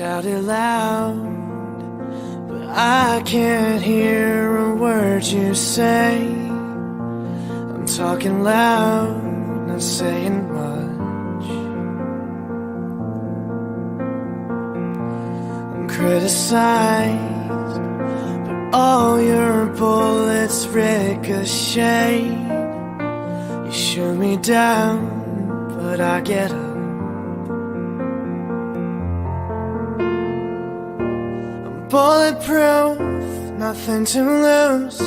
Shout it loud, but I can't hear a word you say. I'm talking loud, not saying much. I'm criticized, but all your bullets ricochet. You shoot me down, but I get up. Bulletproof, nothing to lose.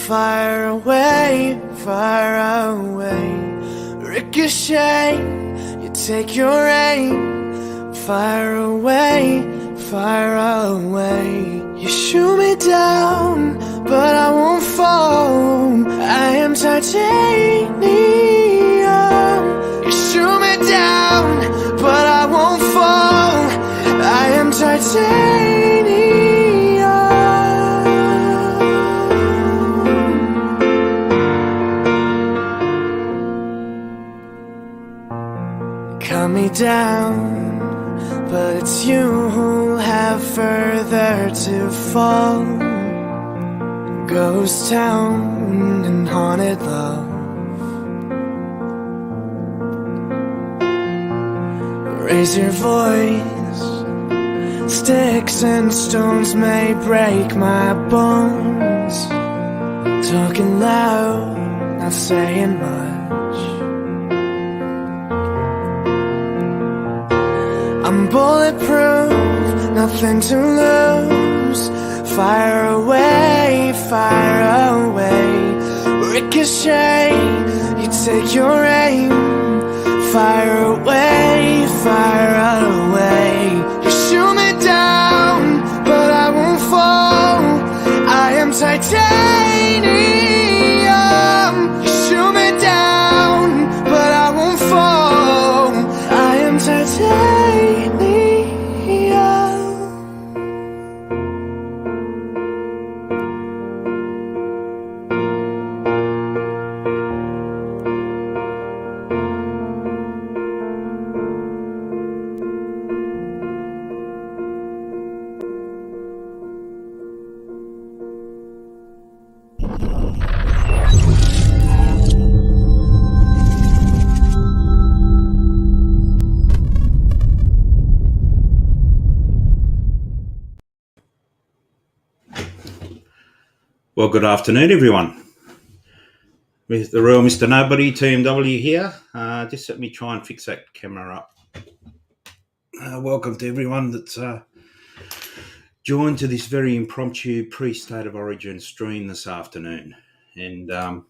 Fire away, fire away. Ricochet, you take your aim. Fire away, fire away. You shoot me down, but I won't fall. I am titanium. You shoot me down, but I won't fall. I am titanium. Cut me down, but it's you who'll have further to fall. Ghost town and haunted love. Raise your voice. Sticks and stones may break my bones. Talking loud, not saying much. I'm bulletproof, nothing to lose. Fire away, fire away. Ricochet, you take your aim. Fire away, fire away. You shoot me down, but I won't fall. I am titanium. You shoot me down, but I won't fall. I am titanium. Well, good afternoon, everyone. With the real Mr. Nobody, Team W here. Just let me try and fix that camera up. Welcome to everyone that's joined to this very impromptu pre-State of Origin stream this afternoon. And I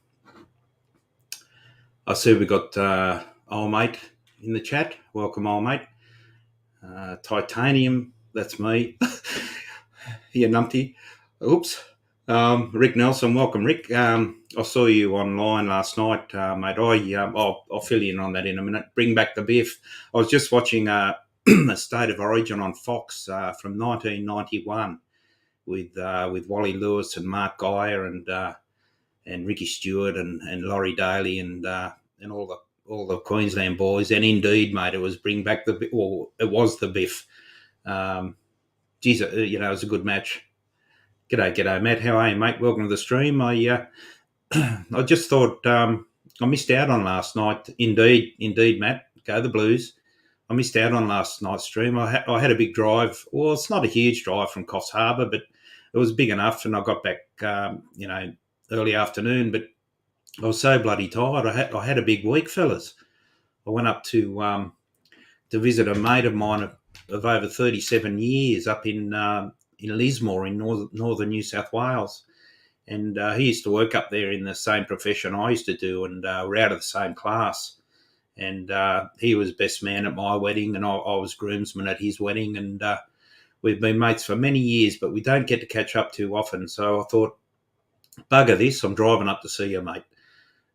see we've got old mate in the chat. Welcome, old mate. Titanium, that's me. Yeah, numpty. Oops. Rick Nelson, welcome, Rick. I saw you online last night, mate. I'll fill you in on that in a minute. Bring back the biff. I was just watching a State of Origin on Fox from 1991 with Wally Lewis and Mark Geyer and Ricky Stewart and Laurie Daly and all the Queensland boys. And indeed, mate, it was bring back the biff. Well, it was the biff. Geez, it was a good match. G'day, Matt. How are you, mate? Welcome to the stream. I just thought I missed out on last night. Indeed, Matt. Go the Blues. I missed out on last night's stream. I had a big drive. Well, it's not a huge drive from Coffs Harbour, but it was big enough, and I got back, early afternoon. But I was so bloody tired. I had a big week, fellas. I went up to visit a mate of mine of over 37 years up in Lismore in northern New South Wales, and he used to work up there in the same profession I used to do, and we're out of the same class. And he was best man at my wedding, and I was groomsman at his wedding, and we've been mates for many years, but we don't get to catch up too often. So I thought, bugger this, I'm driving up to see you, mate.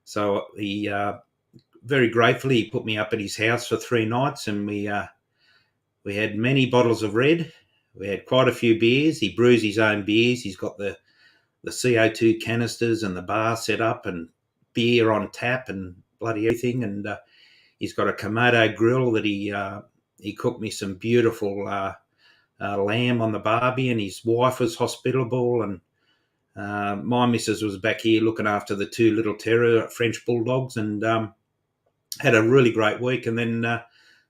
So he very gratefully put me up at his house for 3 nights, and we had many bottles of red. We had quite a few beers. He brews his own beers. He's got the CO2 canisters and the bar set up and beer on tap and bloody everything. And he's got a Komodo grill that he cooked me some beautiful lamb on the barbie, and his wife was hospitable, and my missus was back here looking after the two little terror French bulldogs, and had a really great week. And then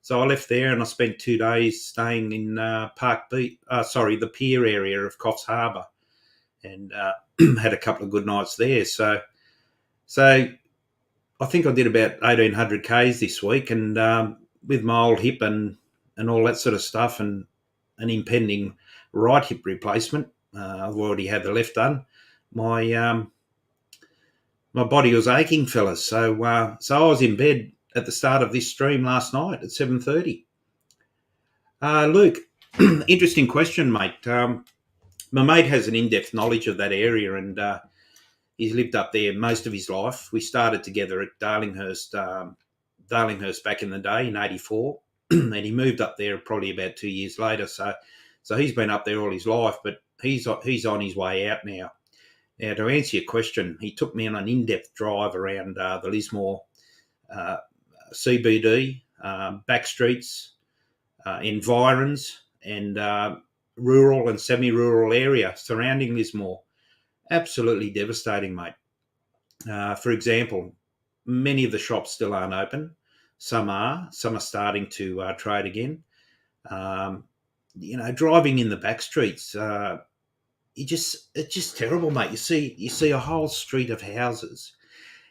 so I left there and I spent 2 days staying in Park Beach, the pier area of Coffs Harbour, and had a couple of good nights there. So I think I did about 1,800 Ks this week, and with my old hip and all that sort of stuff, and an impending right hip replacement, I've already had the left done. My body was aching, fellas. So I was in bed at the start of this stream last night at 7:30. Luke, interesting question, mate. My mate has an in-depth knowledge of that area, and he's lived up there most of his life. We started together at Darlinghurst back in the day in '84, and he moved up there probably about 2 years later. So he's been up there all his life, but he's on his way out now. Now, to answer your question, he took me on an in-depth drive around the Lismore CBD, back streets, environs, and rural and semi-rural area surrounding Lismore. Absolutely devastating, mate. For example, many of the shops still aren't open. Some are starting to trade again. Driving in the back streets, it's just terrible, mate. You see a whole street of houses,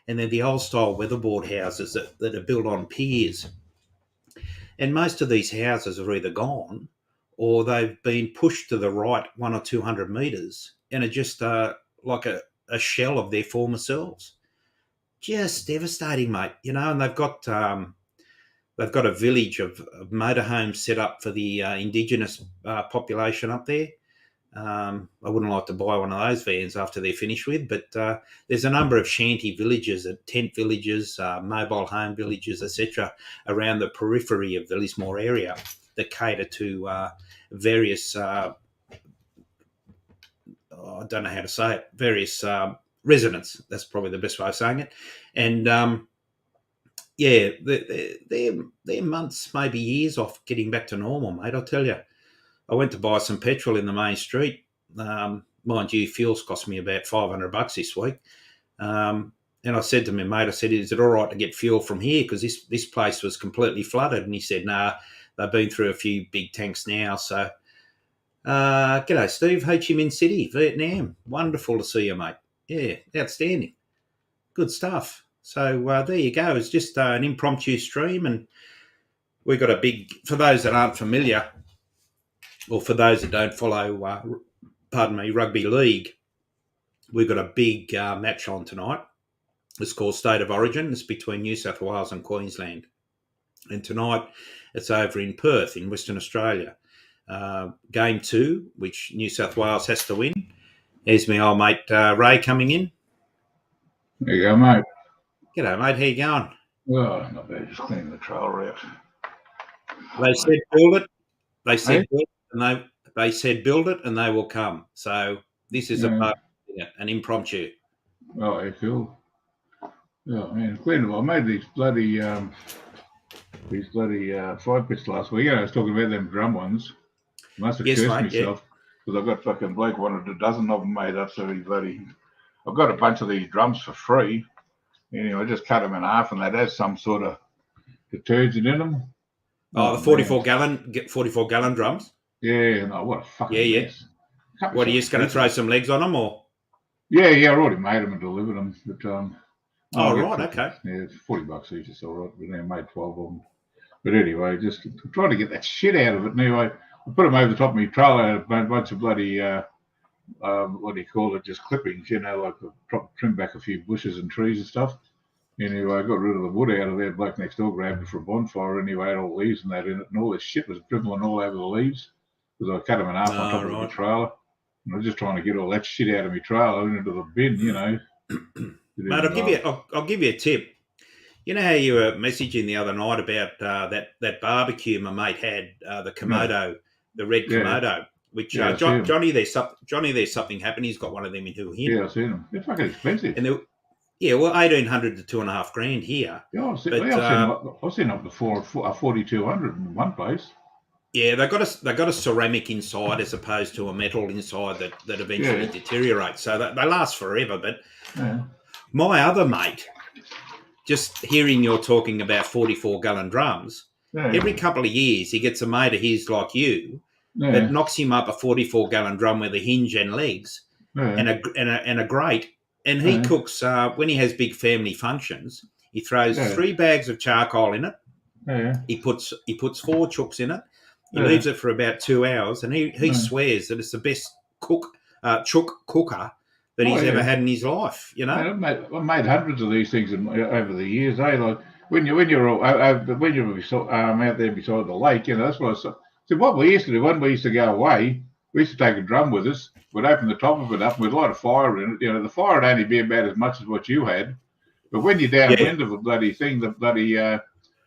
and they're the old style weatherboard houses that are built on piers. And most of these houses are either gone or they've been pushed to the right 100 or 200 metres and are just like a shell of their former selves. Just devastating, mate. And they've got a village of motorhomes set up for the Indigenous population up there. I wouldn't like to buy one of those vans after they're finished with, but there's a number of shanty villages, tent villages, mobile home villages, etc., around the periphery of the Lismore area that cater to various, I don't know how to say it, various residents. That's probably the best way of saying it. And they're months, maybe years off getting back to normal, mate. I'll tell you. I went to buy some petrol in the main street. Mind you, fuel's cost me about $500 this week. And I said to my mate, is it all right to get fuel from here? Because this place was completely flooded. And he said, nah, they've been through a few big tanks now. So, g'day, Steve, Ho Chi Minh City, Vietnam. Wonderful to see you, mate. Yeah, outstanding. Good stuff. So there you go. It's just an impromptu stream. And we've got a big, for those that aren't familiar, or for those that don't follow, rugby league, we've got a big match on tonight. It's called State of Origin. It's between New South Wales and Queensland. And tonight it's over in Perth in Western Australia. Game 2, which New South Wales has to win. Here's my old mate Ray coming in. There you go, mate. G'day, mate. How you going? Well, not bad. Just cleaning the trailer out. They said build it. They said build it. And they said build it and they will come. So this is an impromptu. Oh, yeah, cool. Yeah, man, clean. I made these bloody fire pits last week. I was talking about them drum ones. I must have cursed myself because I've got fucking bloke wanted a dozen of them made up. So I've got a bunch of these drums for free. Anyway, I just cut them in half and that has some sort of detergent in them. Oh, the 44 gallon drums. Yeah, no, what a fucking mess. What, are you just going to throw some legs on them, or? Yeah, I already made them and delivered them. But okay. Yeah, it's $40 each. It's all right. But I made 12 of them. But anyway, just trying to get that shit out of it. Anyway, I put them over the top of my trailer, a bunch of bloody, what do you call it, just clippings, like trim back a few bushes and trees and stuff. Anyway, I got rid of the wood out of there. Bloke next door grabbed it for a bonfire. Anyway, had all leaves and that in it, and all this shit was dribbling all over the leaves because I cut them in half on top of my trailer. And I was just trying to get all that shit out of my trailer into the bin, Mate, I'll give you a tip. You know how you were messaging the other night about that barbecue my mate had, the Komodo, the red Komodo, which Johnny, there's something happened. He's got one of them in Hoo Hin. Yeah, I've seen them. They're fucking expensive. And $1,800 to $2,500 here. Yeah, I've seen up to 4,200 in one place. Yeah, they got a ceramic inside as opposed to a metal inside that eventually Yeah, deteriorates. So they last forever. But yeah, my other mate, just hearing you're talking about 44-gallon drums, yeah, every couple of years he gets a mate of his like you that yeah, knocks him up a 44-gallon drum with a hinge and legs yeah, and a grate, and he yeah, cooks when he has big family functions. He throws yeah, 3 bags of charcoal in it. yeah, He puts 4 chooks in it. He yeah, leaves it for about 2 hours, and he yeah. swears that it's the best chook cooker that Oh he's ever yeah. had in his life. You Man, know? I've made hundreds of these things over the years. Like when you're out there beside the lake, that's what I said. So what we used to do when we used to go away, we used to take a drum with us. We'd open the top of it up, and we'd light a fire in it. The fire would only be about as much as what you had. But when you're Yeah, downwind of the bloody thing, the bloody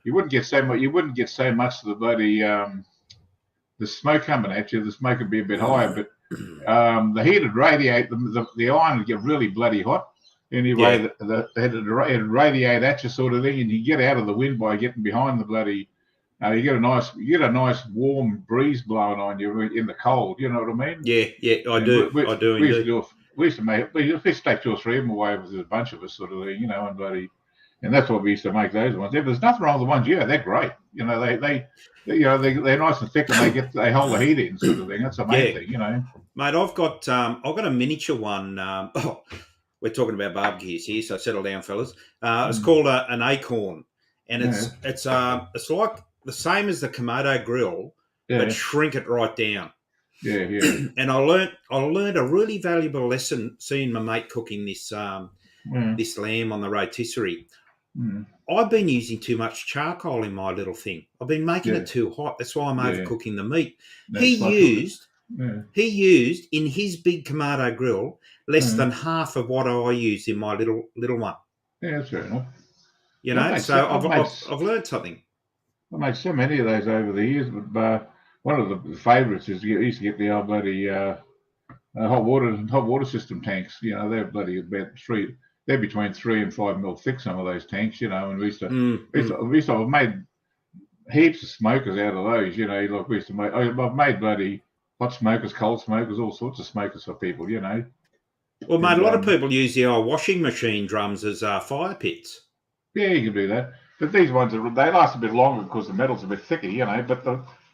you wouldn't get so much. You wouldn't get so much of the bloody the smoke coming at you. The smoke would be a bit higher, but the heat would radiate, the iron would get really bloody hot. yeah, Anyway, it'd radiate at you sort of thing, and you get out of the wind by getting behind the bloody. You get a nice warm breeze blowing on you in the cold. You know what I mean? yeah, yeah. I And do. I do we used to indeed. do. We used to take 2 or 3 of them away with a bunch of us sort of thing, and bloody. And that's what we used to make those ones. If there's nothing wrong with the ones, yeah, they're great. They're nice and thick and they hold the heat in sort of thing. That's the main Yeah, thing. mate. I've got a miniature one. We're talking about barbecues here, so settle down, fellas. It's Mm. called an acorn, and Yeah, it's like the same as the Komodo grill, but yeah, shrink it right down. yeah, yeah. And I learned a really valuable lesson seeing my mate cooking Mm, this lamb on the rotisserie. mm, I've been using too much charcoal in my little thing. I've been making yeah, it too hot. That's why I'm yeah. overcooking the meat. No, He flush with it. used Yeah, he used in his big Komodo grill less mm, than half of what I use in my little one. yeah, that's fair enough. You Yeah, know, so I've learned something. I've made so many of those over the years, but one of the favourites is you used to get the old bloody hot water system tanks. They're bloody about three. They're between 3 and 5 mil thick. Some of those tanks, and Mm, mm. we used to have made heaps of smokers out of those. Like we used to make. I've made bloody hot smokers, cold smokers, all sorts of smokers for people. Well, mate, And a lot of people use the old washing machine drums as fire pits. yeah, you can do that. But these ones they last a bit longer because the metal's a bit thicker. But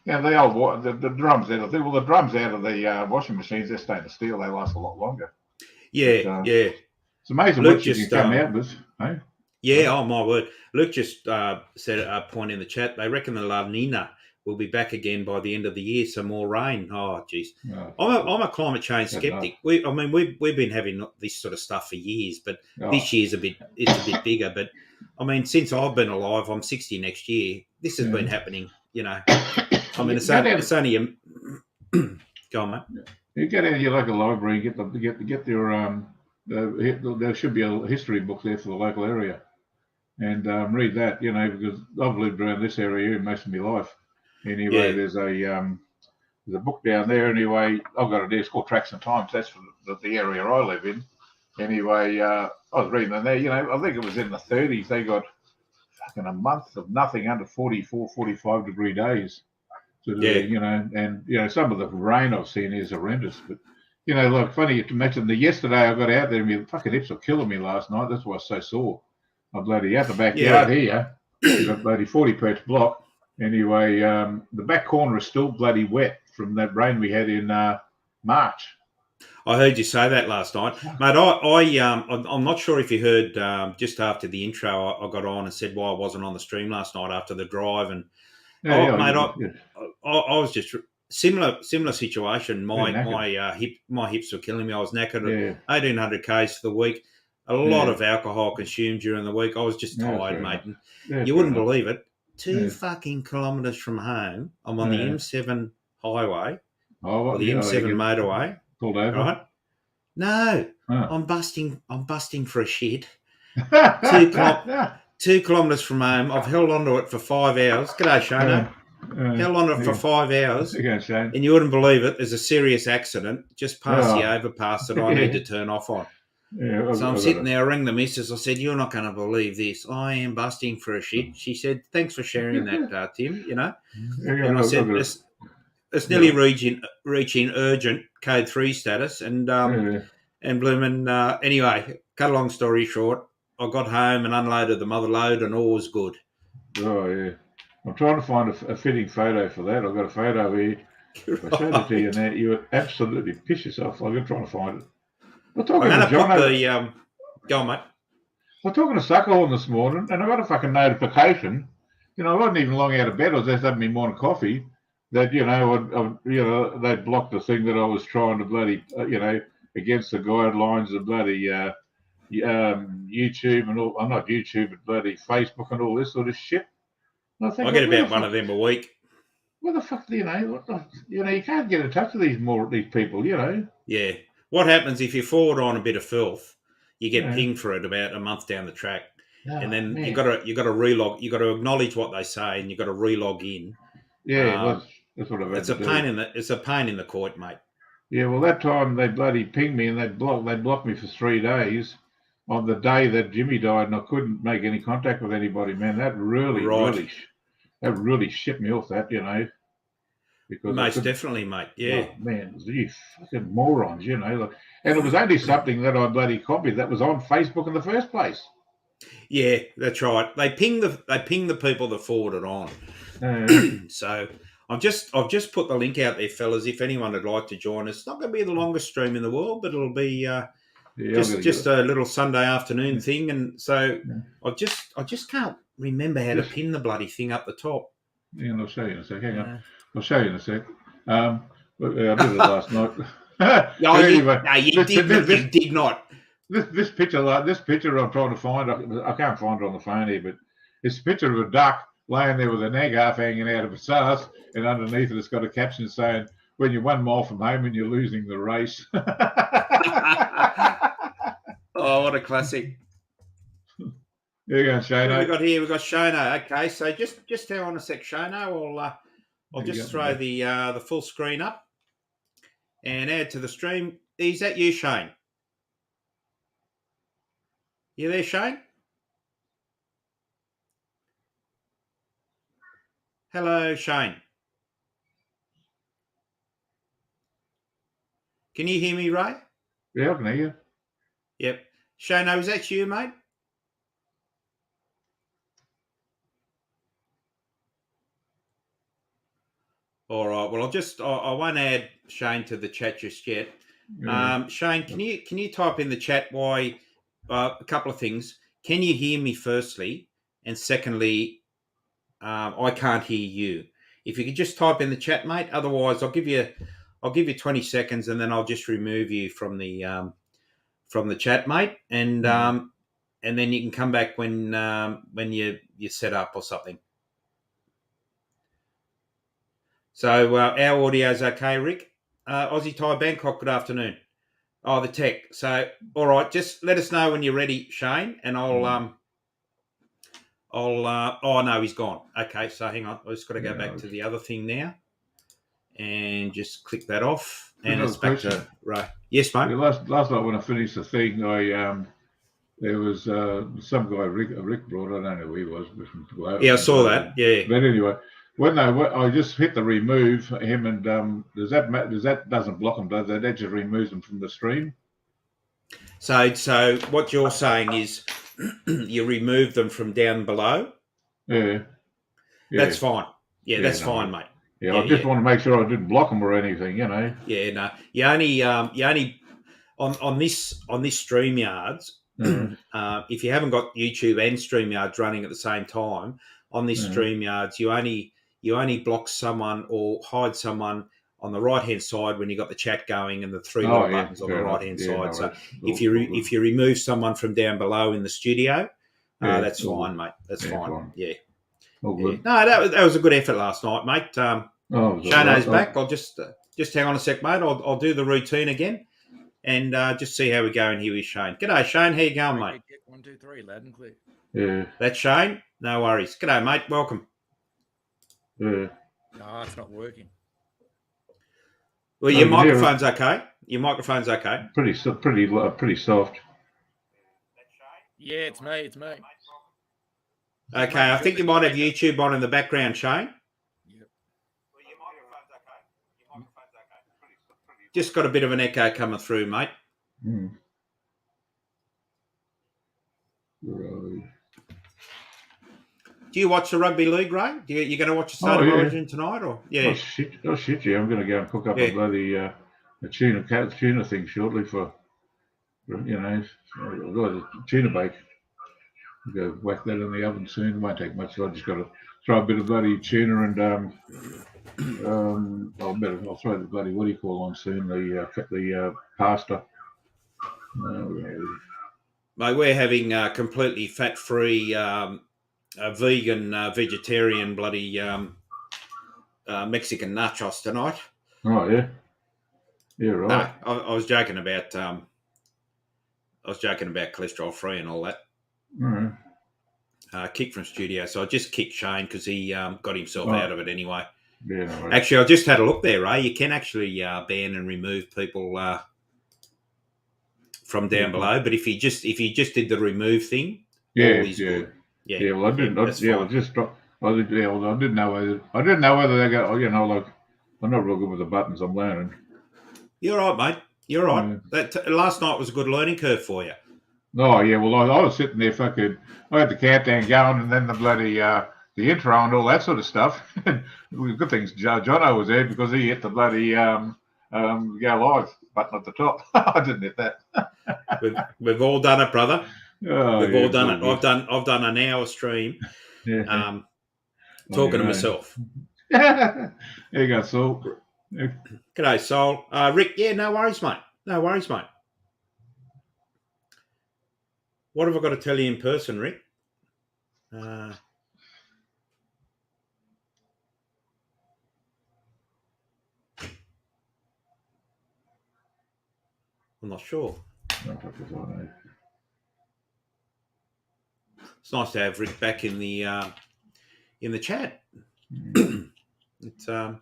the old the drums out of the drums out of the washing machines, they're stainless steel. They last a lot longer. Yeah, But yeah. it's amazing Luke what you can just come out with. Hey? Yeah, oh my word. Luke just said a point in the chat. They reckon the La Nina will be back again by the end of the year. Some more rain. Oh, geez. Oh, I'm a climate change that's enough. skeptic. We've been having this sort of stuff for years, but Oh, this year's it's a bit bigger. But I mean, since I've been alive, I'm 60 next year. This has been yeah. happening. I mean, Go down. it's only a go on, mate. You go down to your local library and get your there should be a history book there for the local area, and read that. Because I've lived around this area most of my life. Anyway, Yeah, there's a book down there. Anyway, I've got it there. It's called Tracks and Times. That's for the area I live in. Anyway, I was reading in there. I think it was in the 30s. They got fucking a month of nothing under 44, 45-degree days. Sort of yeah. thing, and some of the rain I've seen is horrendous. But like funny to mention that yesterday I got out there and my fucking hips were killing me last night. That's why I was so sore. I'm bloody out the backyard Yeah. here. We've got bloody 40 perch block. Anyway, the back corner is still bloody wet from that rain we had in March. I heard you say that last night, mate. I'm not sure if you heard just after the intro, I got on and said why I wasn't on the stream last night after the drive, and Yeah, mate, yeah. I was just similar situation. Yeah, My hips were killing me. I was knackered yeah, at 1800 k's for the week. A lot yeah, of alcohol consumed during the week. I was just yeah, tired, fair mate. enough. And Yeah, you fair wouldn't enough. believe it. Two Yeah, fucking kilometres from home, I'm on the yeah. M7 highway Oh, or what? the Yeah, they M7 get motorway, pulled over. right? No, Oh. I'm busting for a shit. Yeah, 2 kilometres from home. I've held onto it for 5 hours. G'day, Shano. Held onto it for 5 hours. you go, Shane. And you wouldn't believe it. There's a serious accident just past the Oh, overpass that I need to turn off on. yeah, So I'm I've got sitting it. there. I rang the missus. I said, "You're not going to believe this. I am busting for a shit." She said, "Thanks for sharing that, Tim." Yeah, And I I've said, got it. it's nearly reaching urgent code 3 status, and blooming. Anyway, cut a long story short, I got home and unloaded the mother load, and all was good. Oh yeah, I'm trying to find a fitting photo for that. I've got a photo here. If I showed it to you now, you would absolutely piss yourself. I'm trying to find it. I'm talking to John. Go on, mate. I'm talking to Suckhorn this morning, and I got a fucking notification. You know, I wasn't even long out of bed. I was just having my morning coffee. That they'd blocked the thing that I was trying to bloody against the guidelines of bloody YouTube and all. Not YouTube, but bloody Facebook and all this sort of shit. I get about one of them a week. What the fuck, you can't get in touch with these people, Yeah. What happens if you forward on a bit of filth? You get pinged for it about a month down the track, and then you got to relog. You got to acknowledge what they say, and you got to relog in. Yeah, that's what I've had to do. It's a pain in the court, mate. Yeah, well, that time they bloody pinged me and they blocked me for 3 days on the day that Jimmy died, and I couldn't make any contact with anybody. Man, that really shipped me off. That because most definitely, mate. Yeah, oh, man, you fucking morons, and it was only something that I bloody copied that was on Facebook in the first place. Yeah, that's right. They ping the people that forward it on. So I've just put the link out there, fellas. If anyone would like to join us, it's not going to be the longest stream in the world, but it'll be just a little Sunday afternoon thing. And so I just can't remember how to pin the bloody thing up the top. Yeah, and I'll show you in a sec. Hang on, I'll show you in a sec. I did it last night. You did not. This picture I'm trying to find. I can't find it on the phone here, but it's a picture of a duck laying there with an egg half hanging out of its ass, and underneath it, it's got a caption saying, "When you're 1 mile from home and you're losing the race." Oh, what a classic! There you go, Shano. We've got Shano. Okay, so just hang on a sec, Shano. I'll just throw the full screen up and add to the stream. Is that you, Shane? You there, Shane? Hello, Shane. Can you hear me, Ray? Yeah, I can hear you. Yep. Shane, is that you, mate? All right. Well, I won't add Shane to the chat just yet. Shane, can you type in the chat why a couple of things? Can you hear me firstly? And secondly, I can't hear you. If you could just type in the chat, mate. Otherwise, I'll give you 20 seconds, and then I'll just remove you from the chat, mate. And then you can come back when you're set up or something. So our audio's okay, Rick. Aussie Thai Bangkok. Good afternoon. Oh, the tech. So all right, just let us know when you're ready, Shane, and I'll oh no, he's gone. Okay, so hang on. I've just got to go back to the other thing now, and just click that off, and it's back to right. Yes, mate. Yeah, last night when I finished the thing, there was some guy Rick brought. I don't know who he was. Yeah, I saw that. Yeah. But anyway, I just hit the remove him, and that doesn't block him, does that? That just removes him from the stream. So what you're saying is you remove them from down below? Yeah. That's fine. Yeah, that's fine, mate. Yeah, I just want to make sure I didn't block them or anything, Yeah, no. You only on this StreamYards, if you haven't got YouTube and StreamYards running at the same time, on this StreamYards, you only block someone or hide someone on the right hand side when you got the chat going and the three little buttons on the right hand side. So if you remove someone from down below in the studio, that's fine, mate. That's fine. Yeah. All good. No, that was a good effort last night, mate. Shano's back. I'll just hang on a sec, mate. I'll do the routine again and just see how we're going here with Shane. G'day, Shane. How you going, mate? 1, 2, 3, loud and clear. Yeah. That's Shane. No worries. G'day, mate. Welcome. Yeah. No, it's not working. Well, your microphone's okay. Your microphone's okay. Pretty soft. Yeah, it's me. Okay, I think you might have YouTube on in the background, Shane. Yep. just got a bit of an echo coming through, mate. Mm. Right. Do you watch the rugby league, Ray? You going to watch the State of Origin tonight, or Oh shit! Yeah, I'm going to go and cook up a bloody a tuna thing shortly for the tuna bake. Go whack that in the oven soon. Won't take much. I just got to throw a bit of bloody tuna and I'll throw the bloody what do you call on soon the pasta. Mate, we're having completely fat-free, vegan, vegetarian, bloody Mexican nachos tonight. Oh yeah, right. No, I was joking about cholesterol-free and all that. Mm. Kick from studio, so I just kicked Shane because he got himself out of it anyway. Yeah, no worries. Actually, I just had a look there, Ray. You can actually ban and remove people from down below, but if you just did the remove thing, good. Yeah. Well, I didn't. I didn't know whether they go. Like I'm not real good with the buttons. I'm learning. You're right, mate. You're right. Last night was a good learning curve for you. Oh yeah. Well, I was sitting there fucking. I had the countdown going, and then the bloody the intro and all that sort of stuff. Good things. Jono was there because he hit the bloody go live button at the top. I didn't hit that. We've all done it, brother. Oh, We've all done it. I've done an hour stream. Yeah. Talking to myself. There you go, Saul. G'day, Sol. Rick, yeah, no worries, mate. No worries, mate. What have I got to tell you in person, Rick? I'm not sure. It's nice to have Rick back in the chat. And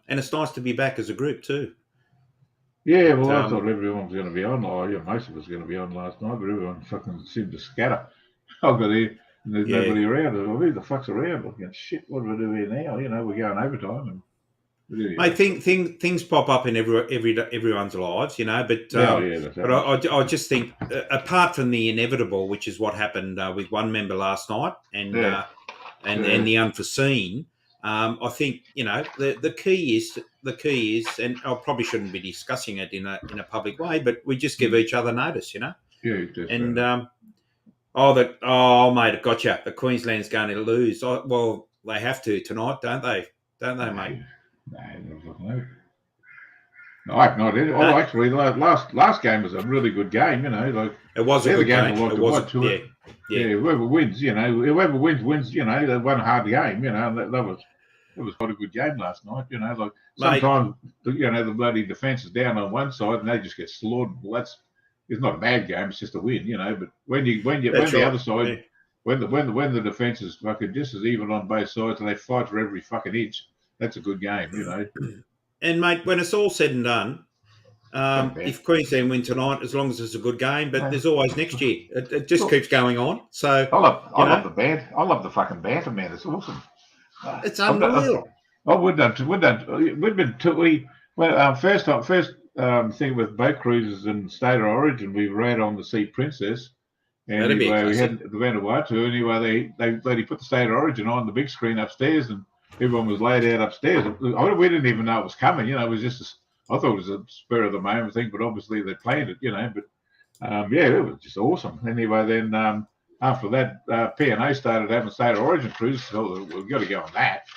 it's nice to be back as a group too. Yeah, well, I thought everyone was going to be on. Most of us were going to be on last night, but everyone fucking seemed to scatter. I got here and there's nobody around. I thought, who the fuck's around? I'm going, shit, what do we do here now? We're going overtime. Mate, things pop up in everyone's lives, But I just think, apart from the inevitable, which is what happened with one member last night, and the unforeseen, I think the key is, and I probably shouldn't be discussing it in a public way, but we just give each other notice, Yeah, and mate, I gotcha. The Queensland's going to lose. Well, they have to tonight, don't they? Don't they, mate? No. Actually, the last game was a really good game. Like it was a good game. It was. Whoever wins, whoever wins. They won a hard game. That was quite a good game last night. Like sometimes the bloody defense is down on one side and they just get slaughtered. Well, it's not a bad game. It's just a win. But when the other side, when the defense is fucking just as even on both sides and they fight for every fucking inch. That's a good game, And, mate, when it's all said and done, if Queensland win tonight, as long as it's a good game, but there's always next year. It just keeps going on. So I love the band. I love the fucking banter, man. It's awesome. It's unreal. First thing with boat cruises and State of Origin, we ran on the Sea Princess. And anyway, we had the Vanuatu. Anyway, they put the State of Origin on the big screen upstairs and everyone was laid out upstairs. We didn't even know it was coming. It was just I thought it was a spur of the moment thing, but obviously they planned it. But it was just awesome. Anyway, then after that, P&A started having State of Origin cruises, so we've got to go on that.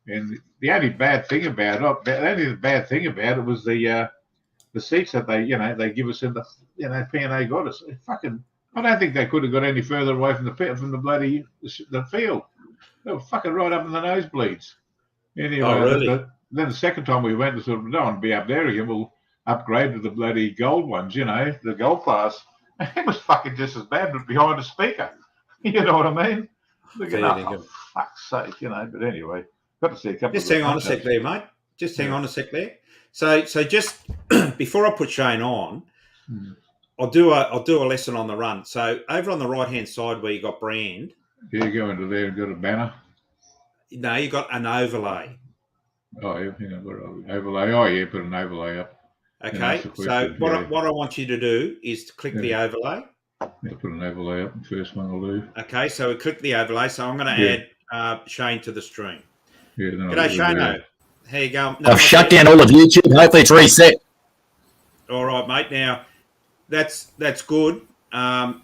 And the only bad thing about it was the seats that they give us in the P&A got us. I don't think they could have got any further away from the bloody the field. They were fucking right up in the nosebleeds. Anyway, really? Then the second time we went, we sort of don't want to be up there again. We'll upgrade to the bloody gold ones, the gold class. It was fucking just as bad, but behind a speaker. You know what I mean? For fuck's sake, But anyway, got to see a couple. Just hang on a sec there, mate. Just hang on a sec there. So just before I put Shane on, I'll do a lesson on the run. So over on the right hand side where you got brand. Yeah, you go into there and got a banner. No, you got an overlay. Oh, yeah, overlay. Oh, yeah, put an overlay up. Okay, that's the so question, what I want you to do is to click the overlay. I'll put an overlay up. The first one I'll do. Okay, so we click the overlay. So I'm going to add Shane to the stream. Yeah, then I'll G'day, do that. Shane. How you going? No, I've shut down all of YouTube. Hopefully it's reset. All right, mate. Now, that's good. I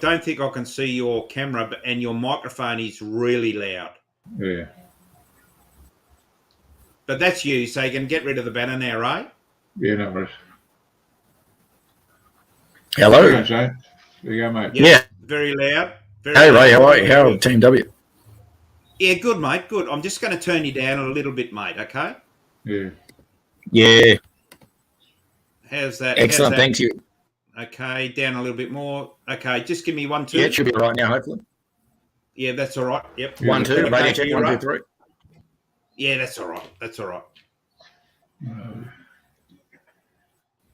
don't think I can see your camera, and your microphone is really loud. Yeah. But that's you, so you can get rid of the banner now, right? Yeah, no worries. Hello. There you go, Shane. There you go, mate. Yeah. Very loud. Very Hey, loud. Ray. How are you? How are Team W? Yeah, good, mate. Good. I'm just going to turn you down a little bit, mate. Okay. Yeah. Yeah. How's that? Excellent. Thank you. Okay, down a little bit more. Okay, just give me 1, 2. Yeah, it should be right now, hopefully. Yeah, that's all right. Yep. 1, 2. Okay, Radio check. you're 1, 2, right. 3. Yeah, that's all right. That's all right.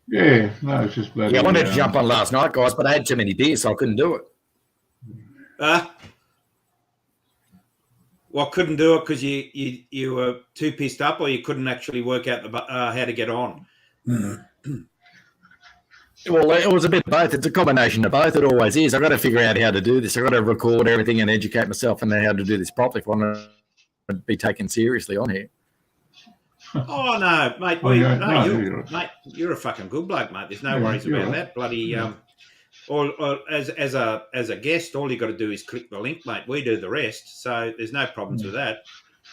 Yeah, no, it's just bloody. Yeah, I wanted to jump on last night, guys, but I had too many beers, so I couldn't do it. Well, I couldn't do it because you were too pissed up, or you couldn't actually work out how to get on. Well, it was a bit of both. It's a combination of both. It always is. I've got to figure out how to do this. I've got to record everything and educate myself and know how to do this properly if I want to be taken seriously on here. Oh no, mate! Mate, you're a fucking good bloke, mate. There's no worries about that. Bloody or as a guest, all you got to do is click the link, mate. We do the rest, so there's no problems with that.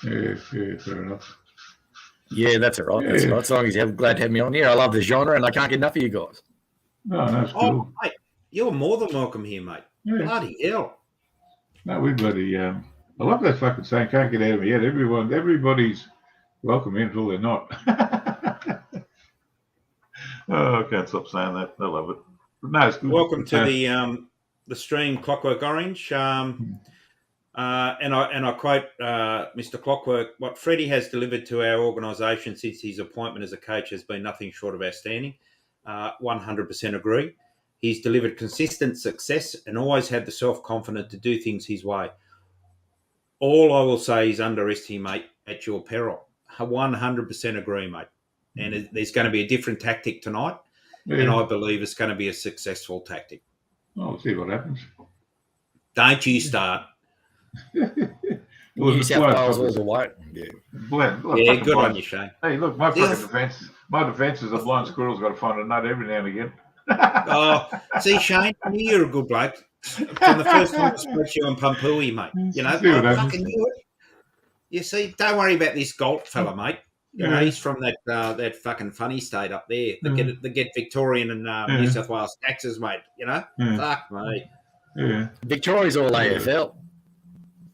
Yeah, fair enough. Yeah, that's all right. Yeah. That's all right. As long as you're glad to have me on here. I love the genre, and I can't get enough of you guys. No, that's cool. Oh, mate, you're more than welcome here, mate. Yeah. Bloody hell! No, we bloody. I love that fucking saying. Can't get out of my head. Everybody's welcome in until they're not. Oh, I can't stop saying that. I love it. But no, it's good. Welcome to the stream, Clockwork Orange. And I quote Mr. Clockwork: "What Freddie has delivered to our organisation since his appointment as a coach has been nothing short of outstanding." 100% agree. He's delivered consistent success and always had the self-confidence to do things his way. All I will say is underestimate at your peril. 100% agree, mate. And there's going to be a different tactic tonight, and I believe it's going to be a successful tactic. We'll see what happens. Don't you start. New South Wales all the way. Yeah, good on you, Shane. Hey, look, my defence is a blind squirrel's got to find a nut every now and again. Oh, see, Shane, you're a good bloke. From the first time I spoke to you on Pampui, mate. You know, I fucking knew it. You see, don't worry about this Galt fella, mate. You know, he's from that fucking funny state up there. They get Victorian and New South Wales taxes, mate. You know, fuck me. Yeah, Victoria's all AFL.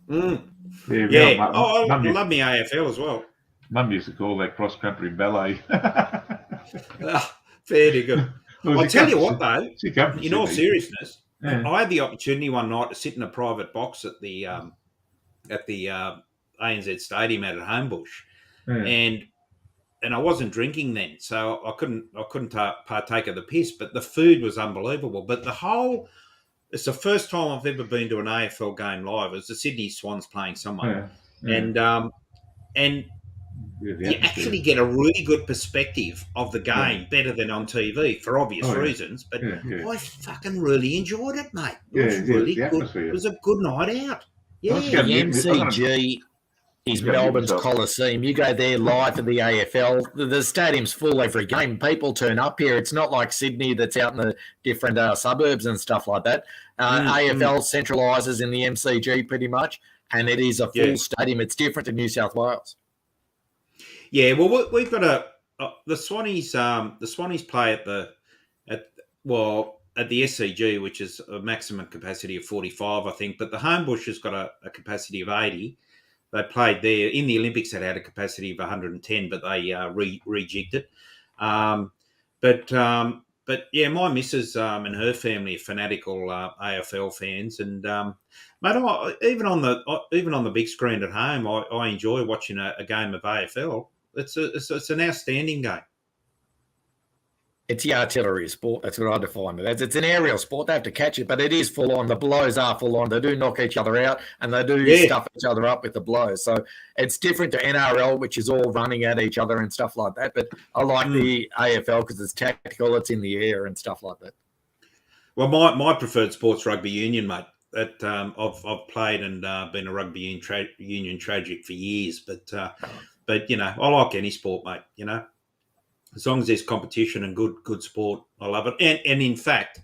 Yeah. I love me AFL as well. Mum used to call that cross country ballet. Fairly good. I'll tell you what, though. In all Sydney. Seriousness, I had the opportunity one night to sit in a private box at the ANZ Stadium out at Homebush, and I wasn't drinking then, so I couldn't partake of the piss. But the food was unbelievable. But it's the first time I've ever been to an AFL game live. It was the Sydney Swans playing someone, and you actually get a really good perspective of the game, better than on TV for obvious reasons. But I fucking really enjoyed it, mate. It was really good. It was a good night out. Yeah, The MCG is Melbourne's Coliseum. You go there live for the AFL. The stadium's full every game. People turn up here. It's not like Sydney that's out in the different suburbs and stuff like that. AFL centralises in the MCG pretty much, and it is a full stadium. It's different to New South Wales. Yeah, well, we've got the Swannies. The Swannies play at the SCG, which is a maximum capacity of 45, I think. But the Homebush has got a capacity of 80. They played there in the Olympics. That had a capacity of 110, but they rejigged it. But yeah, my missus and her family are fanatical AFL fans, and mate, even on the big screen at home, I enjoy watching a game of AFL. It's an outstanding game. It's the artillery sport. That's what I define it as. It's an aerial sport. They have to catch it, but it is full on. The blows are full on. They do knock each other out, and they do stuff each other up with the blows. So it's different to NRL, which is all running at each other and stuff like that. But I like the AFL because it's tactical. It's in the air and stuff like that. Well, my preferred sport's rugby union, mate. That I've played and been a rugby union tragic for years, but I like any sport, mate. As long as there's competition and good sport, I love it. And in fact,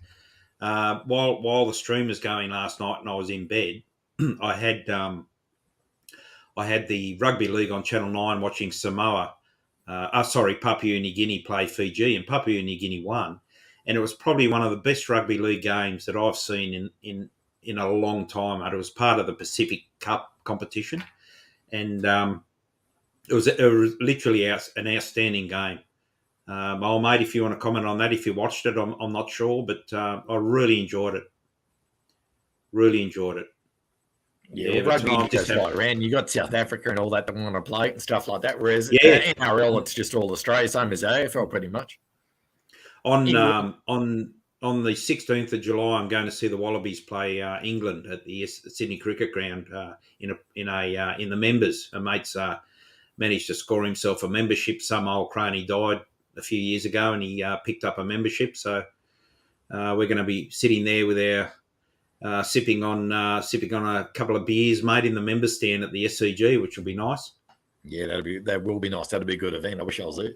while the stream was going last night and I was in bed, I had the rugby league on Channel 9 watching Papua New Guinea play Fiji, and Papua New Guinea won. And it was probably one of the best rugby league games that I've seen in a long time. It was part of the Pacific Cup competition, and it was literally an outstanding game. Old mate, if you want to comment on that, if you watched it, I'm not sure, but I really enjoyed it. Really enjoyed it. Yeah, rugby just like around. You got South Africa and all that want to play and stuff like that. Whereas NRL, it's just all Australia, same as AFL, pretty much. On the 16th of July, I'm going to see the Wallabies play England at the Sydney Cricket Ground in the members. A mate's managed to score himself a membership. Some old crony died a few years ago, and he picked up a membership. So we're going to be sitting there with our sipping on a couple of beers, mate, in the members stand at the SCG, which will be nice. Yeah, that will be nice. That'll be a good event. I wish I was there.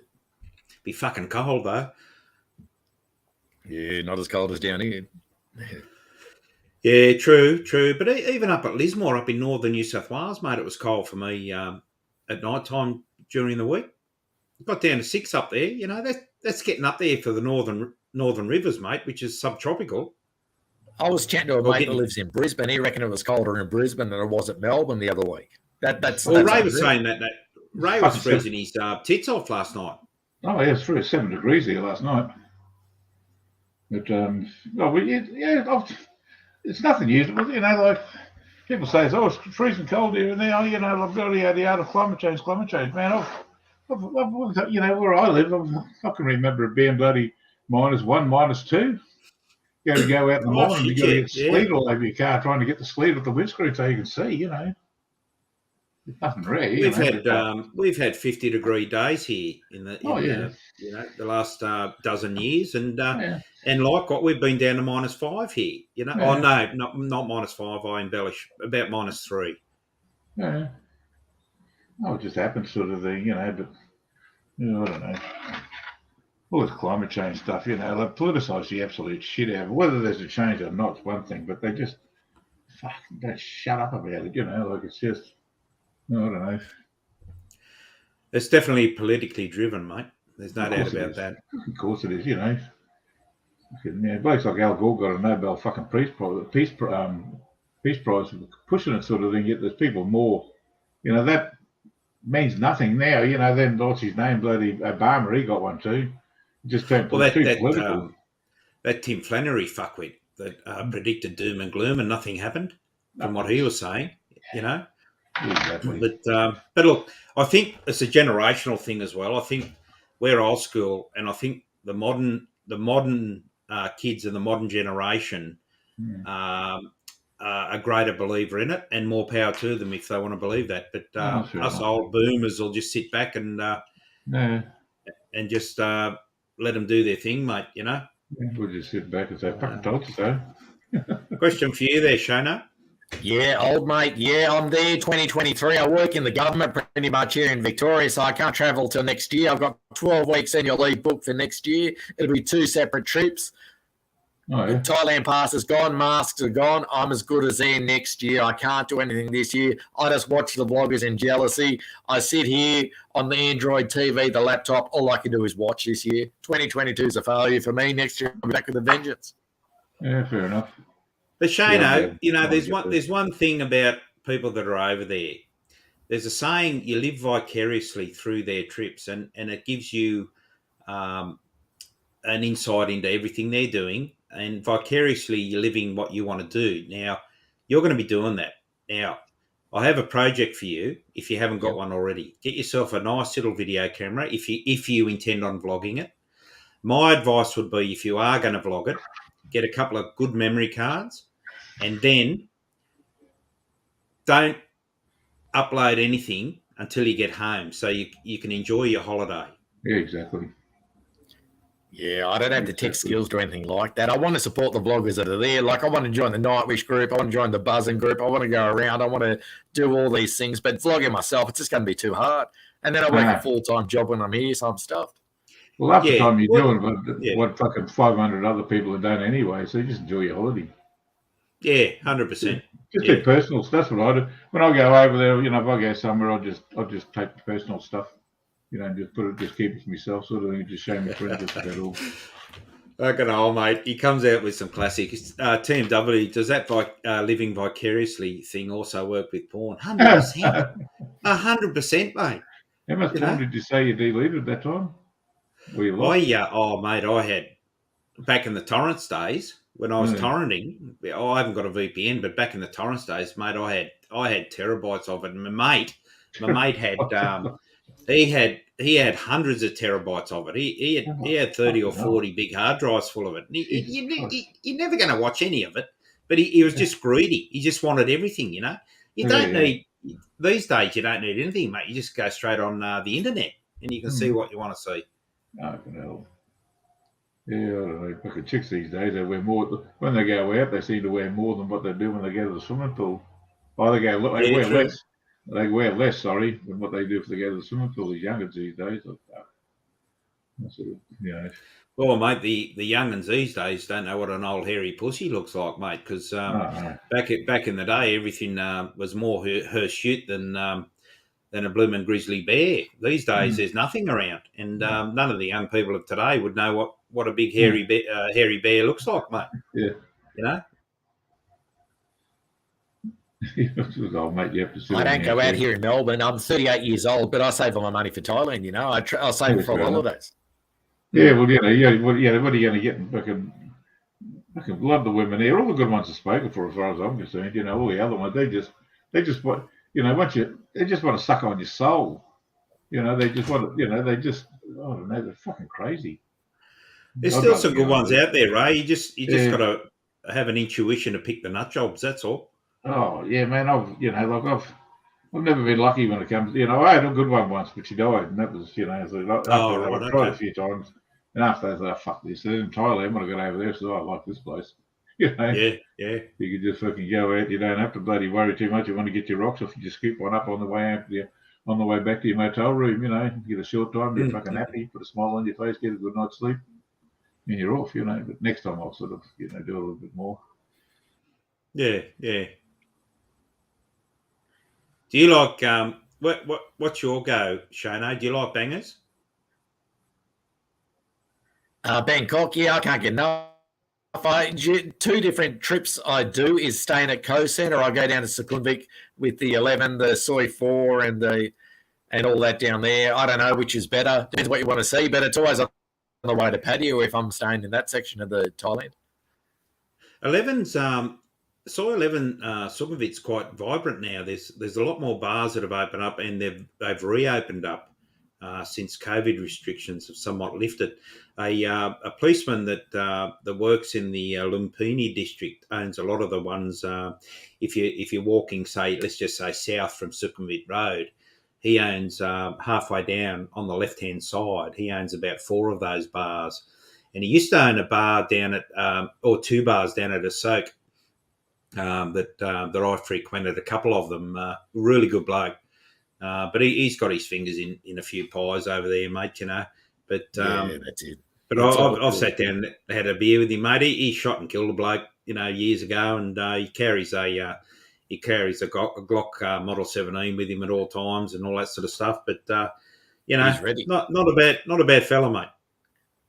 Be fucking cold though. Yeah, not as cold as down here. Yeah, true. But even up at Lismore, up in northern New South Wales, mate, it was cold for me at night time during the week. It got down to 6 up there. That's getting up there for the northern rivers, mate, which is subtropical. I was chatting to a mate that lives in Brisbane. He reckoned it was colder in Brisbane than it was at Melbourne the other week. Ray was saying that Ray was freezing his tits off last night. Oh, yeah, it's 7 degrees here last night. But it's nothing usual, like people say, it's freezing cold here and there. I've already had the art of climate change, man. Where I live, I can remember it being bloody -1, -2. You got to go out in the morning, you got to get sleet all over your car, trying to get the sleet off the windscreen so you can see. It's nothing rare. We've had 50-degree days here in the last dozen years, and like what we've been down to -5 here. Oh no, not -5. I embellish, about -3. Yeah. Oh, it just happens, sort of thing, but I don't know. All this climate change stuff, they politicise the absolute shit out of it. Whether there's a change or not is one thing, but they just fucking don't shut up about it. It's just. I don't know. It's definitely politically driven, mate. There's no doubt about that. Of course it is, Blokes like Al Gore got a Nobel fucking Peace Prize for pushing it, sort of thing. Yet there's people more, that means nothing now. Then what's his name? Bloody Obama, he got one too. Just too political. That Tim Flannery fuckwit that predicted doom and gloom and nothing happened, from what he was saying, Exactly. But look, I think it's a generational thing as well. I think we're old school, and I think the modern kids and the modern generation are a greater believer in it, and more power to them if they want to believe that. But us old boomers will just sit back and just let them do their thing, mate. We'll just sit back and say, "Fucking told you so." Question for you there, Shona. Yeah, old mate. Yeah, I'm there 2023. I work in the government pretty much here in Victoria, so I can't travel till next year. I've got 12 weeks annual leave booked for next year. It'll be 2 separate trips. Oh, yeah. The Thailand pass is gone. Masks are gone. I'm as good as there next year. I can't do anything this year. I just watch the vloggers in jealousy. I sit here on the Android TV, the laptop. All I can do is watch this year. 2022 is a failure for me. Next year, I'll be back with a vengeance. Yeah, fair enough. But Shano, there's one thing about people that are over there. There's a saying: you live vicariously through their trips, and it gives you an insight into everything they're doing, and vicariously you're living what you want to do. Now, you're going to be doing that. Now, I have a project for you. If you haven't got one already, get yourself a nice little video camera. If you intend on vlogging it, My advice would be, if you are going to vlog it, get a couple of good memory cards, and then don't upload anything until you get home, so you can enjoy your holiday. Yeah, exactly. Yeah, I don't have the tech skills or anything like that. I want to support the vloggers that are there. Like, I want to join the Nightwish group. I want to join the Buzzing group. I want to go around. I want to do all these things. But vlogging myself, it's just going to be too hard. And then I work a full-time job when I'm here, so I'm stuffed. Well, half the time you're doing what fucking 500 other people have done anyway, so you just enjoy your holiday. Yeah, 100%. Just do personal stuff. That's what I do. When I go over there, if I go somewhere, I'll just take the personal stuff. Just keep it to myself, sort of thing. Just show my friends about all. Fucking hell, mate. He comes out with some classics. TMW, does that living vicariously thing also work with porn? 100%. 100%, mate. How much porn did you say you deleted that time? I had, back in the torrents days, when I was torrenting, I haven't got a VPN, but back in the torrents days, mate, I had terabytes of it. And my mate had he had hundreds of terabytes of it. He had 30 or 40 big hard drives full of it. You're never going to watch any of it, but he was just greedy. He just wanted everything, You don't need, these days, you don't need anything, mate. You just go straight on the internet and you can see what you want to see. Oh, hell. Yeah, I don't know. Fucking chicks these days, they wear more. When they go out, they seem to wear more than what they do when they go to the swimming pool. Oh, they wear less. They wear less, than what they do if they go to the swimming pool. These youngins these days. Well, mate, the youngins these days don't know what an old hairy pussy looks like, mate, because back in the day, everything was more her shit than a blooming grizzly bear. These days, there's nothing around, and none of the young people of today would know what a big hairy bear looks like, mate. Yeah. Old mate, you have to I don't go out here in Melbourne. I'm 38 years old, but I save all my money for Thailand. I'll save it for holidays. Yeah, well, what are you going to get? Fucking love the women here. All the good ones are spoken for, as far as I'm concerned. All the other ones, they just want, they just want to suck on your soul. They just want to, I don't know, they're fucking crazy. There's still some good ones out there, Ray. You just got to have an intuition to pick the nut jobs. That's all. Oh yeah, man. I've never been lucky when it comes. I had a good one once, but she died, and that was, I tried a few times, and after that, I thought, fuck this. In Thailand, when I got over there, so I like this place. Yeah. You can just fucking go out. You don't have to bloody worry too much. You want to get your rocks off, you just scoop one up on the way out on the way back to your motel room. Get a short time, you're fucking happy, put a smile on your face, get a good night's sleep, and you're off. But next time I'll sort of do a little bit more. Yeah. Do you like what's your go, Shano? Do you like bangers? Bangkok, I can't get enough. Two different trips I do is staying at Co Centre. I go down to Sukhumvit with the 11, the Soi 4, and all that down there. I don't know which is better. Depends what you want to see, but it's always on the way to patio if I'm staying in that section of the Thailand. 11's Soi 11 Sukhumvit's quite vibrant now. There's a lot more bars that have opened up, and they've reopened up since COVID restrictions have somewhat lifted. A policeman that works in the Lumpini district owns a lot of the ones. If you're walking, say, let's just say south from Sukhumvit Road, he owns halfway down on the left-hand side. He owns about 4 of those bars, and he used to own a bar down at or 2 bars down at Asok that I frequented. A couple of them, really good bloke. But he's got his fingers in a few pies over there, mate, But that's it. But I've sat down and had a beer with him, mate. He shot and killed a bloke, years ago, and he carries a Glock Model 17 with him at all times and all that sort of stuff. But he's ready. Not a bad fella, mate.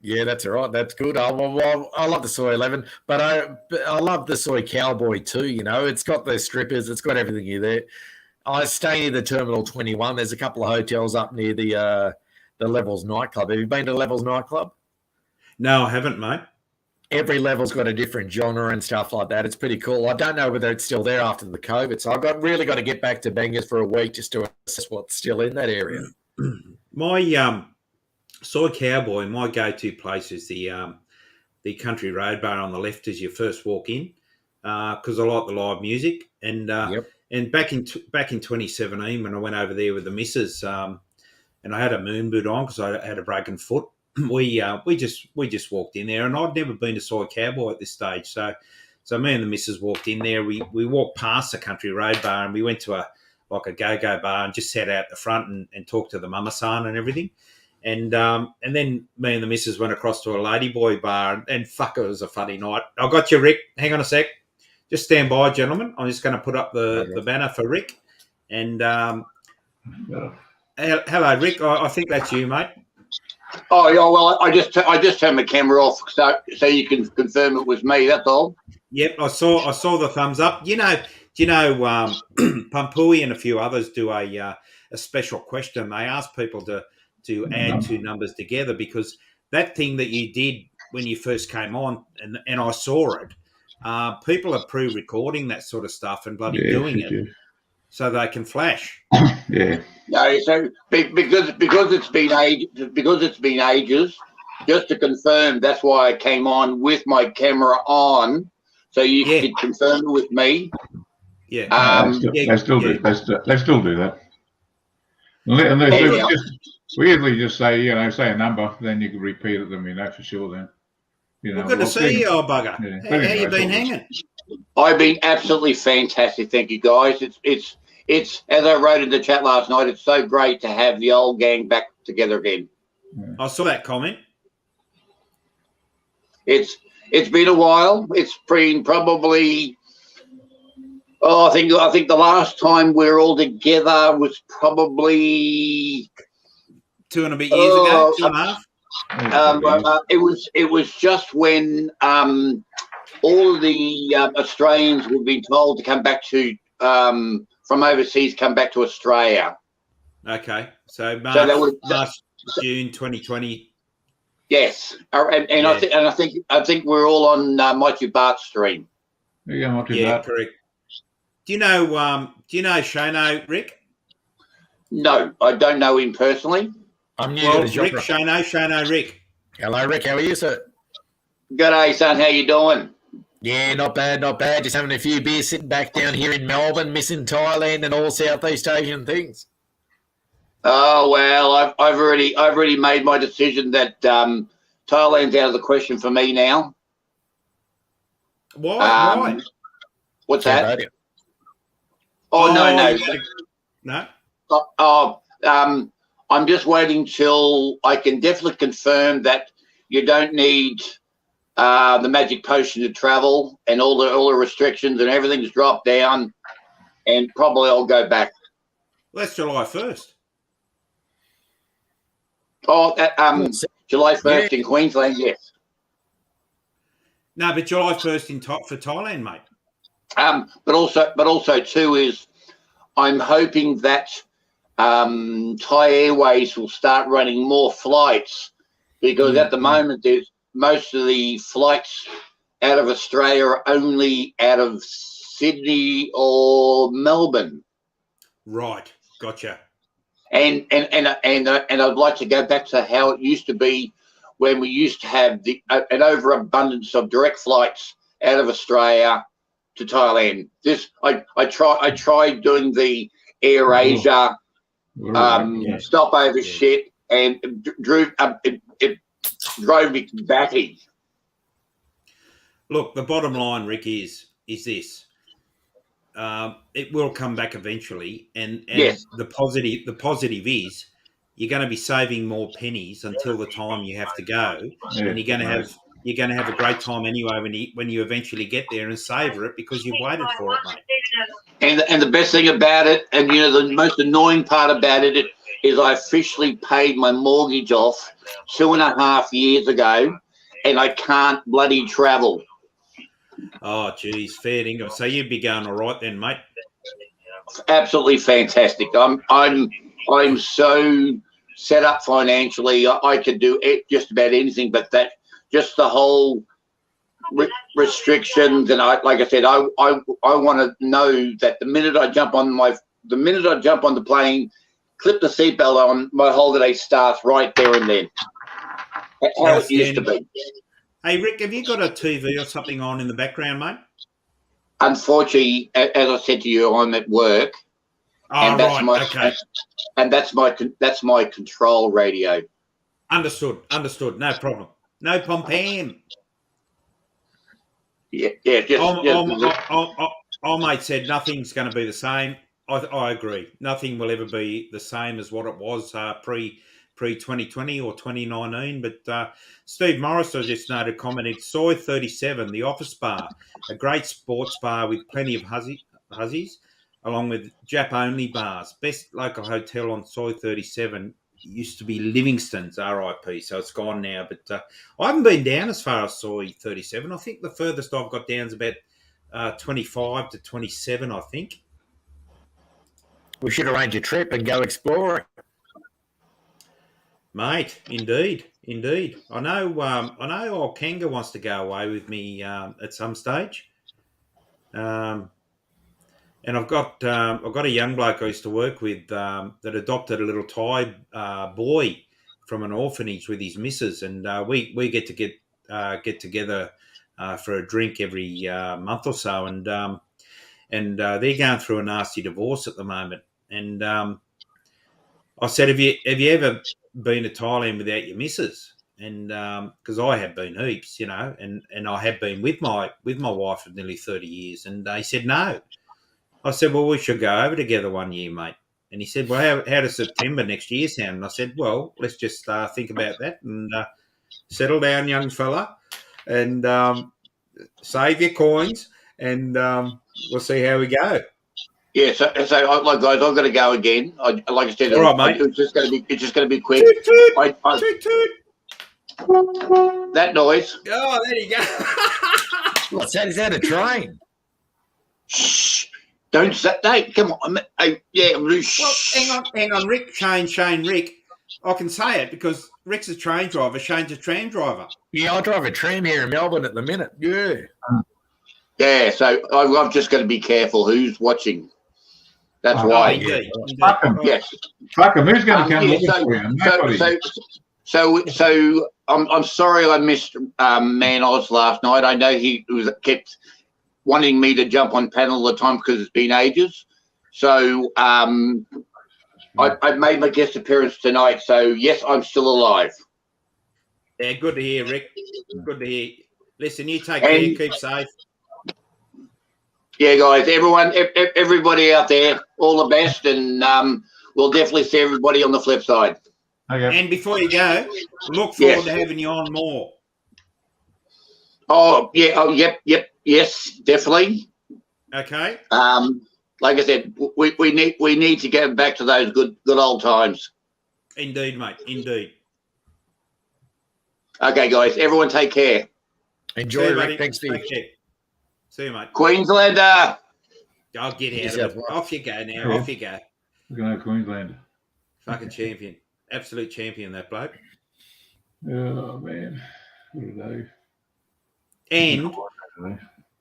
Yeah, that's all right. That's good. I love the Soi 11, but I love the Soi Cowboy too. It's got the strippers, it's got everything in there. I stay near the Terminal 21. There's a couple of hotels up near the Levels nightclub. Have you been to Levels nightclub? No, I haven't, mate. Every level's got a different genre and stuff like that. It's pretty cool. I don't know whether it's still there after the COVID, so I've really got to get back to Bangers for a week just to assess what's still in that area. My Soy Cowboy, my go-to place is the Country Road Bar on the left as you first walk in, because I like the live music. And and back in 2017 when I went over there with the missus, and I had a moon boot on because I had a broken foot. We just walked in there, and I'd never been to Soy Cowboy at this stage. So me and the missus walked in there. We walked past the Country Road Bar, and we went to a go-go bar and just sat out the front and talked to the mama-san and everything. And then me and the missus went across to a ladyboy bar, and fuck, it was a funny night. I got you, Rick. Hang on a sec. Just stand by, gentlemen. I'm just going to put up the banner for Rick. And hello, Rick. I think that's you, mate. Oh, yeah. Well, I just turned my camera off so you can confirm it was me. That's all. Yep, I saw the thumbs up. Do you know Pampui and a few others do a special question. They ask people to add two numbers together, because that thing that you did when you first came on, and I saw it, people are pre-recording that sort of stuff and bloody doing it so they can flash. Yeah. No, so because it's been ages, just to confirm, that's why I came on with my camera on, so you could confirm it with me. Yeah. They still do that. And they we usually just say, say a number, then you can repeat it, then for sure then. Well, good to see you, old bugger. Yeah. How you been hanging? I've been absolutely fantastic, thank you, guys. It's as I wrote in the chat last night, it's so great to have the old gang back together again. Yeah. I saw that comment. It's been a while. It's been probably, I think the last time we were all together was probably 2 and a bit years ago, 2.5. It was just when all of the Australians were being told to come back to from overseas, come back to Australia. Okay, so March, June 2020. Yes, and I think we're all on Mighty Bart's stream. Yeah, correct. Do you know Shano, Rick? No, I don't know him personally. I'm new to the job. Rick, Shano, Rick. Hello, Rick. How are you, sir? G'day, son. How you doing? Yeah, not bad, not bad. Just having a few beers, sitting back down here in Melbourne, missing Thailand and all Southeast Asian things. Oh well, I've already made my decision that Thailand's out of the question for me now. Why? What's that? Oh, no. I'm just waiting till I can definitely confirm that you don't need the magic potion to travel, and all the restrictions and everything's dropped down, and probably I'll go back. Well, that's July 1st. Oh, July 1st in Queensland, yes. No, but July 1st for Thailand, mate. But also too is I'm hoping that Thai Airways will start running more flights, because at the moment there's most of the flights out of Australia are only out of Sydney or Melbourne. Right, gotcha. And I'd like to go back to how it used to be when we used to have an overabundance of direct flights out of Australia to Thailand. I tried doing the Air Asia stopover shit, and it drove me batty. Look, the bottom line, Rick, is this: it will come back eventually, and yes. The positive is you're going to be saving more pennies until the time you have to go, and you're going to have a great time anyway when you eventually get there and savour it, because you've waited for it, mate. And the best thing about it, and the most annoying part about it, is I officially paid my mortgage off 2.5 years ago, and I can't bloody travel. Oh, geez, fair dinkum. So you'd be going all right then, mate. Absolutely fantastic. I'm so set up financially. I could do just about anything, but just the whole restrictions, and I want to know that the minute I jump on the plane, clip the seatbelt on, my holiday starts right there and then. how it used to be. Hey, Rick, have you got a TV or something on in the background, mate? Unfortunately, as I said to you, I'm at work, Oh, right. Okay. and that's my control radio. Understood. No problem. No pom-pam. Yeah. Our mate said nothing's going to be the same. I agree. Nothing will ever be the same as what it was pre 2020 or 2019. But Steve Morris, I just noted, commented, Soy 37, the office bar, a great sports bar with plenty of hussies, along with Jap-only bars. Best local hotel on Soy 37 used to be Livingston's, RIP, so it's gone now. But I haven't been down as far as Soy 37. I think the furthest I've got down is about 25 to 27, I think. We should arrange a trip and go exploring. Mate, indeed. I know old Kanga wants to go away with me at some stage. And I've got a young bloke I used to work with that adopted a little Thai boy from an orphanage with his missus, and we get together for a drink every month or so, and they're going through a nasty divorce at the moment. And I said, have you ever been to Thailand without your missus? And because I have been heaps, and I have been with my wife for nearly 30 years, and they said no. I said, well, we should go over together one year, mate. And he said, well, how does September next year sound? And I said, well, let's just think about that and settle down, young fella, and save your coins, and we'll see how we go. Yeah, so like guys, I've got to go again. Like I said, all right, mate. It's just going to be quick. Toot, toot, toot, toot. That noise. Oh, there you go. What's that? Is that a train? Shh! Don't say that. Come on. Yeah. Well, hang on, Rick. Shane, Rick. I can say it because Rick's a train driver. Shane's a tram driver. Yeah, I drive a tram here in Melbourne at the minute. Yeah. Yeah. So I've just got to be careful who's watching. That's why. Indeed. Fuck him. Yes. Fuck him. Who's going to come looking for you? Nobody. So I'm sorry I missed Man Oz last night. I know he kept wanting me to jump on panel all the time because it's been ages. So I made my guest appearance tonight. So yes, I'm still alive. Yeah, good to hear, Rick. Good to hear. Listen, you take care. Keep safe. Yeah, guys, everybody out there, all the best, and we'll definitely see everybody on the flip side. Okay. And before you go, look forward to having you on more. Oh, yeah. Oh, yep. Yes, definitely. Okay. Like I said, we need to get back to those good old times. Indeed, mate. Indeed. Okay, guys, everyone take care. Enjoy, you, Rick. buddy. Thanks, Steve. Take care. See you, mate. Queenslander. I'll get out of it. Off you go now. Yeah. Off you go. We're going to Queensland. Fucking champion. Absolute champion, that bloke. Oh, man. What a day. And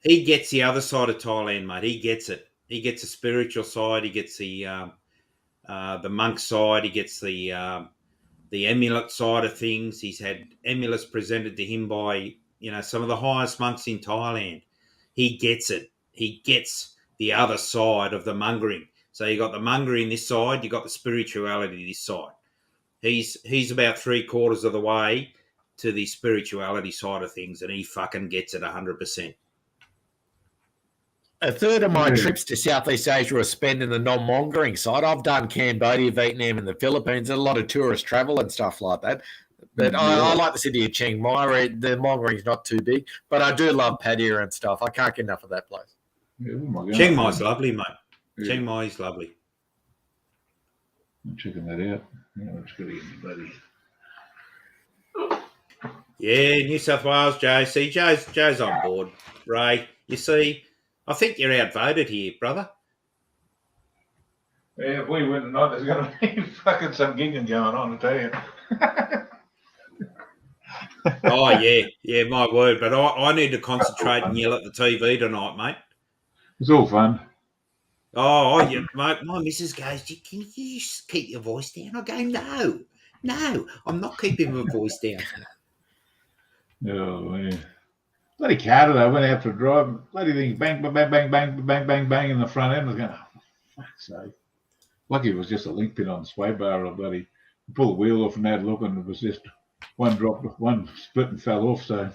he gets the other side of Thailand, mate. He gets it. He gets the spiritual side. He gets the monk side. He gets the amulet side of things. He's had amulets presented to him by, some of the highest monks in Thailand. He gets it. He gets the other side of the mongering. So you got the mongering this side. You got the spirituality this side. He's about 3/4 of the way to the spirituality side of things, and he fucking gets it 100%. A third of my trips to Southeast Asia are spent in the non-mongering side. I've done Cambodia, Vietnam, and the Philippines, and a lot of tourist travel and stuff like that. But I like the city of Chiang Mai. The mongering's not too big, but I do love Pattaya and stuff. I can't get enough of that place. Yeah, oh my God. Chiang Mai's lovely, mate. Yeah. Chiang Mai's lovely. I'm checking that out. It's good to get buddy. Yeah, New South Wales, Joe. See, Joe's on board. Ray, you see, I think you're outvoted here, brother. Yeah, if we win tonight, there's going to be fucking some gigging going on, I tell you. Oh, yeah, my word. But I need to concentrate and yell at the TV tonight, mate. It's all fun. Oh, yeah, mate, my missus goes, can you just keep your voice down? I go, no, I'm not keeping my voice down. Oh, yeah. Bloody car today. I went out for a drive. Bloody thing, bang, bang, bang, bang, bang, bang, bang, bang in the front end. I was going, oh, for fuck's sake. Lucky it was just a link pin on the sway bar. I bloody pulled the wheel off and had a look, and it was just one split and fell off. So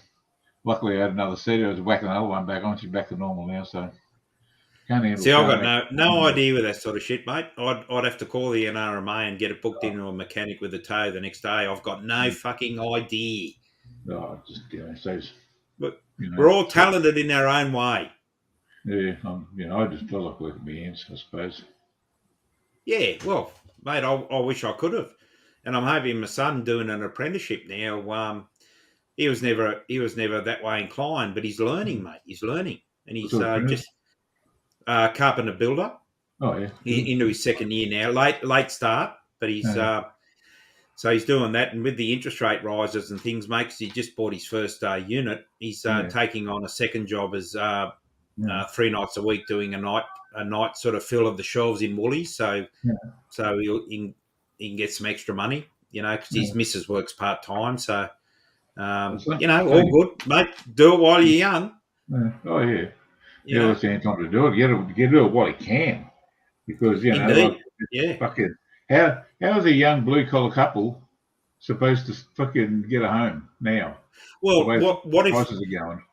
luckily I had another seat. I was whacking another one back on. She's back to normal now. So can't handle. See, I've got no idea with that sort of shit, mate. I'd have to call the NRMA and get it booked into a mechanic with a tow the next day. I've got no fucking idea. No, just so But you know, we're all talented in our own way. Yeah, I just feel like working my hands, I suppose. Yeah, well, mate, I wish I could have, and I'm hoping my son doing an apprenticeship now. He was never that way inclined, but he's learning, mate. He's learning, and he's just carpenter builder. Oh yeah, into his second year now. Late start, but he's so he's doing that, and with the interest rate rises and things, mate, 'cause he just bought his first unit. He's taking on a second job as 3 nights a week doing a night sort of fill of the shelves in Woolies, so he can get some extra money, because his missus works part time. So all good, mate. Do it while you're young. Oh yeah, that's the only time to do it. You do it while you can, because fucking how's a young blue collar couple supposed to fucking get a home now? Well, what if prices are going?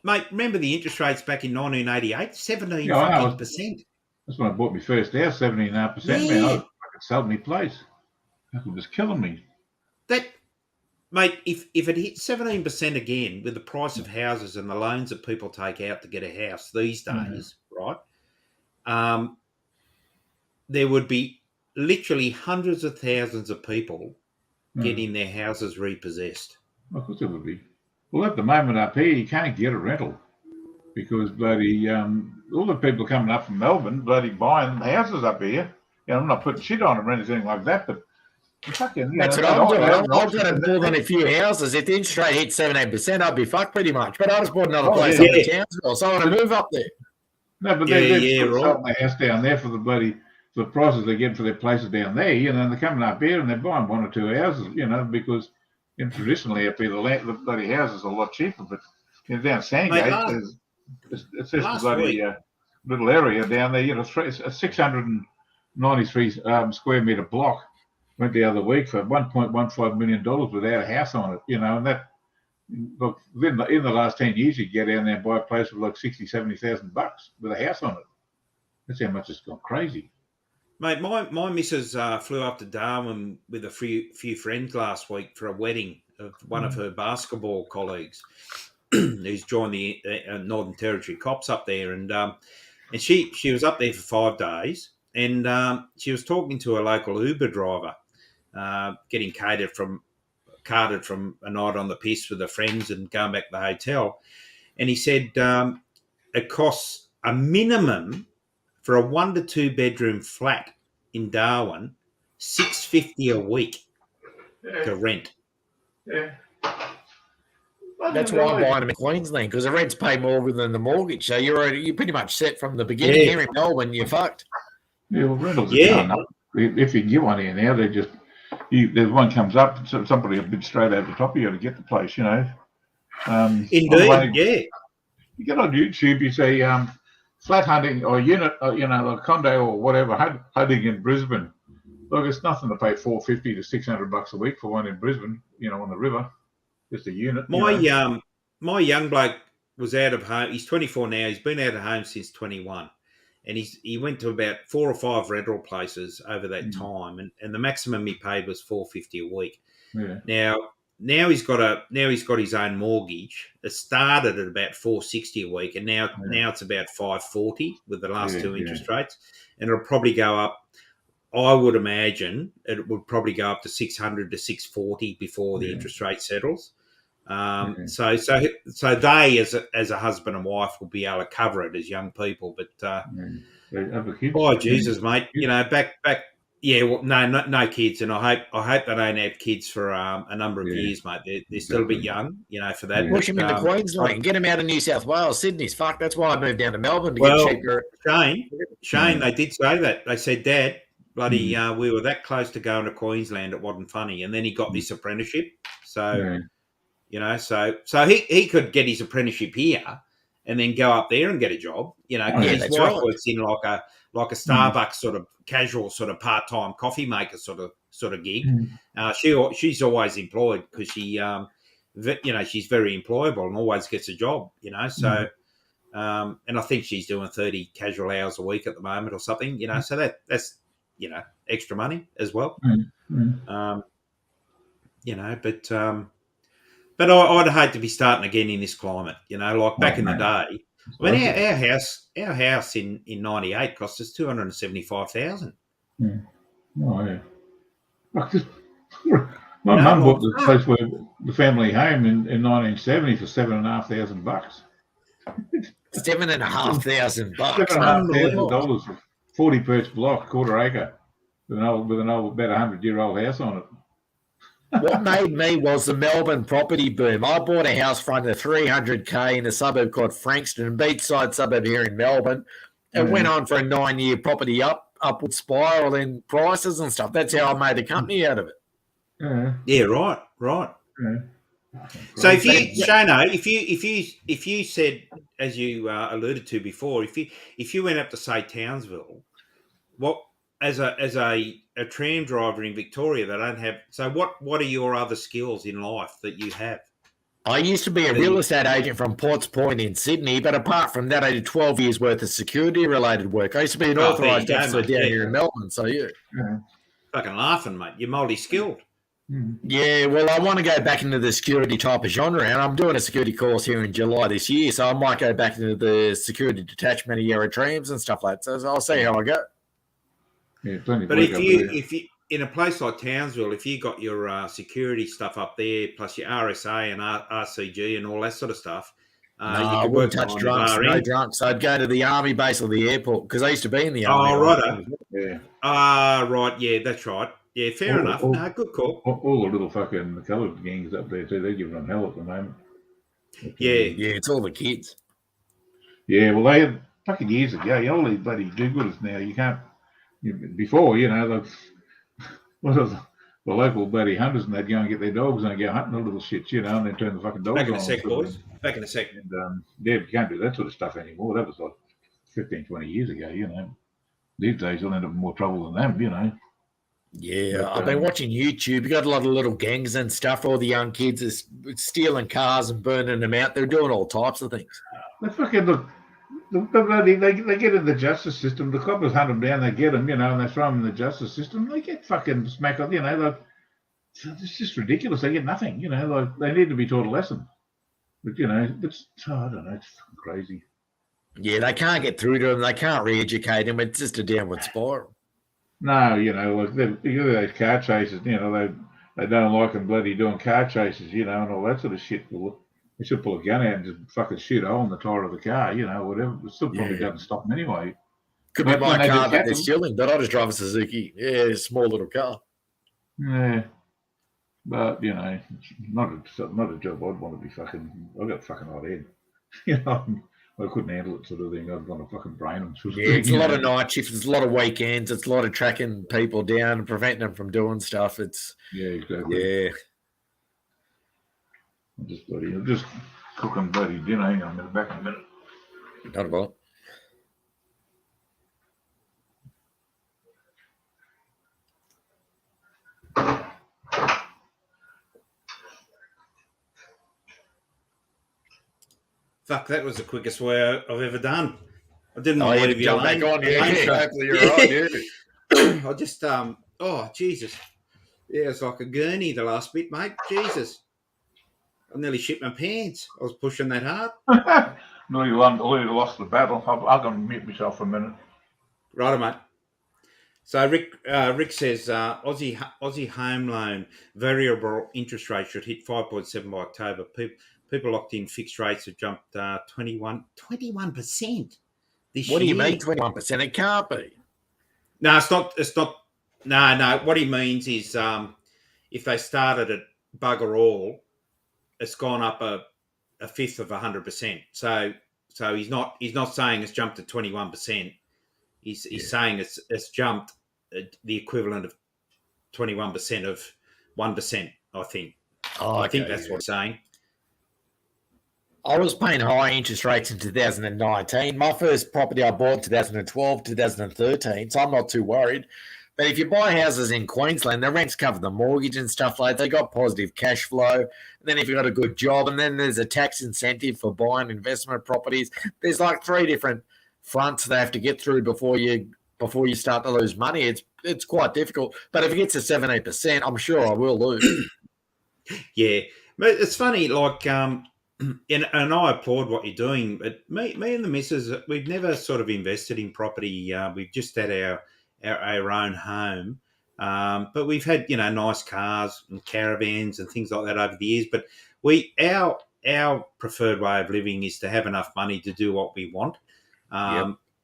Mate, remember the interest rates back in 1988? 17%. That's when I bought my first house, 17.5%. Man, I fucking sold my place. That was killing me. Mate, if it hits 17% again with the price of houses and the loans that people take out to get a house these days, right? There would be literally hundreds of thousands of people getting their houses repossessed. Of course there would be. Well, at the moment up here, you can't get a rental because bloody all the people coming up from Melbourne bloody buying houses up here. I'm not putting shit on them or anything like that, but fucking that's what I'm doing. I've got more than a few houses. If the interest rate hit 17%, I'd be fucked pretty much. But I just bought another place up in Townsville, so I want to move up there. No, but they're selling their house down there for the prices they get for their places down there. And they're coming up here and they're buying 1 or 2 houses. Because traditionally up here the bloody houses are a lot cheaper. But down Sandgate, it's just a bloody little area down there. A 693 square metre block went the other week for $1.15 million without a house on it. And that. Look, in the last 10 years, you get down there and buy a place for like $60,000-$70,000 with a house on it. That's how much it's gone crazy. Mate, my missus flew up to Darwin with a few friends last week for a wedding of one of her basketball colleagues who's joined the Northern Territory Cops up there. And she was up there for 5 days, and she was talking to a local Uber driver, getting carted from a night on the piss with her friends and going back to the hotel. And he said it costs a minimum for a 1 to 2 bedroom flat in Darwin, $650 a week to rent. Yeah. That's why I'm buying them in Queensland, because the rents pay more than the mortgage. So you're pretty much set from the beginning. Here in Melbourne, you're fucked. Yeah, well, rentals are going up. If you can get one here now, they're just... There's one comes up, somebody a bit straight over the top of you to get the place, Indeed, You get on YouTube, you say flat hunting or unit, like condo or whatever, hunting in Brisbane. Look, it's nothing to pay $450 to $600 a week for one in Brisbane, on the river. Just a unit. My young bloke was out of home. He's 24 now. He's been out of home since 21. And he went to about 4 or 5 rental places over that time, and the maximum he paid was $450 a week. Yeah. Now he's got his own mortgage. It started at about $460 a week, and now it's about $540 with the last 2 interest rates, and it'll probably go up. I would imagine it would probably go up to $600 to $640 before the interest rate settles. So they, as a husband and wife, will be able to cover it as young people. But oh Jesus, mate, back. Yeah, well, no kids, and I hope they don't have kids for a number of years, mate. They're still a bit young, for that. Push them into Queensland, get them out of New South Wales, Sydney's fuck. That's why I moved down to Melbourne to get cheaper. Shane, they did say that. They said, Dad, bloody, we were that close to going to Queensland. It wasn't funny, and then he got this apprenticeship. So. You know, so he could get his apprenticeship here and then go up there and get a job. You know, Oh, 'cause yeah, his that's wife right. works in like a Starbucks sort of casual sort of part-time coffee maker sort of gig. She's always employed because she you know, she's very employable and always gets a job. You know, so. And I think she's doing 30 casual hours a week at the moment or something, you know, so that's, you know, extra money as well. You know, but I'd hate to be starting again in this climate, you know, like back in the day. I mean, our house in 98 cost us 275,000. Oh, yeah. Like this, my No, mum like bought the that. place where the family home in 1970 for $7,500. $7,500. $7,500 for 40 perch block, quarter acre, with an old about 100-year-old house on it. What made me was the Melbourne property boom. I bought a house for under 300K in a suburb called Frankston, beachside suburb here in Melbourne. It went on for a 9-year property upward spiral in prices and stuff. That's how I made a company out of it. Yeah, right. Yeah. So if you, Shano, if you said, as you alluded to before, if you went up to say Townsville, what as a tram driver in Victoria, they don't have. So what are your other skills in life that you have? I used to be a real estate agent from Ports Point in Sydney, but apart from that, I did 12 years worth of security-related work. I used to be an authorised officer down here in Melbourne, so yeah. Fucking laughing, mate. You're multi-skilled. Yeah, well, I want to go back into the security type of genre, and I'm doing a security course here in July this year, so I might go back into the security detachment of aerotrams and stuff like that. So I'll see how I go. Yeah, plenty of But work if you in a place like Townsville, if you got your security stuff up there, plus your RSA and RCG and all that sort of stuff, No, you I could wouldn't work touch on drunks, the no RN. drunks. I'd go to the army base or the airport because I used to be in the army. Oh, right. Yeah. Right. Yeah, that's right. Yeah, fair enough. No, good call. All the little fucking coloured gangs up there too, they're giving them hell at the moment. Yeah. Yeah, it's all the kids. Yeah, well, they had fucking years ago, all these bloody do-gooders now, you can't, before, you know, the local bloody hunters and they'd go and get their dogs and they'd go hunting the little shits, you know, and then turn the fucking dogs Back in on. a sec, boys. Back in a sec. And, yeah, you can't do that sort of stuff anymore. That was like 15, 20 years ago, you know. These days you'll end up in more trouble than them, you know. Yeah, But, I've been watching YouTube. You got a lot of little gangs and stuff. All the young kids are stealing cars and burning them out. They're doing all types of things. They fucking look. They get in the justice system. The coppers hunt them down. They get them, you know, and they throw them in the justice system. They get fucking smacked up, you know. Like, it's just ridiculous. They get nothing, you know. Like they need to be taught a lesson. But you know, I don't know. It's fucking crazy. Yeah, they can't get through to them. They can't re-educate them. It's just a downward spiral. No, you know, like you know, those car chases. You know, they don't like them bloody doing car chases, you know, and all that sort of shit. They should pull a gun out and just fucking shoot a hole in the tire of the car, you know, whatever. It still probably doesn't stop them anyway. Could be But when my they car just that catch they're them- stealing, but I just drive a Suzuki. Yeah, a small little car. Yeah. But, you know, it's not a job I'd want to be fucking. I've got a fucking hot head. You know, I couldn't handle it sort of thing. I'd want to fucking brain them. Sort of Yeah, thing, it's a you lot know. of night shifts. It's a lot of weekends. It's a lot of tracking people down and preventing them from doing stuff. It's Yeah, exactly. yeah. I'm just cooking bloody dinner. Hang on a minute, back in a minute. Not a problem. Fuck, that was the quickest way I've ever done. I didn't Oh, leave you jump alone. back on. Yeah, hopefully you're Yeah. right. Yeah. I just oh Jesus. Yeah, it's like a gurney the last bit, mate. Jesus. I nearly shit my pants. I was pushing that hard. Nearly lost the battle. I'll go and mute myself for a minute. Righto, mate. So Rick says Aussie home loan variable interest rate should hit 5.7 by October. People locked in fixed rates have jumped 21% this year. What do you mean 21%? It can't be. No, it's not. No. What he means is if they started at bugger all, it's gone up a fifth of 100%. So he's not saying it's jumped to 21%. He's saying it's jumped the equivalent of 21% of 1%. I think. Oh, I think that's what he's saying. I was paying high interest rates in 2019. My first property I bought in 2012, 2013, so I'm not too worried. But if you buy houses in Queensland, the rents cover the mortgage and stuff like that. They got positive cash flow. And then if you've got a good job, and then there's a tax incentive for buying investment properties. There's like 3 different fronts they have to get through before you start to lose money. It's quite difficult. But if it gets to 17%, I'm sure I will lose. Yeah, but it's funny. Like, and I applaud what you're doing. But me and the missus, we've never sort of invested in property. We've just had our own home. But we've had, nice cars and caravans and things like that over the years. But our preferred way of living is to have enough money to do what we want,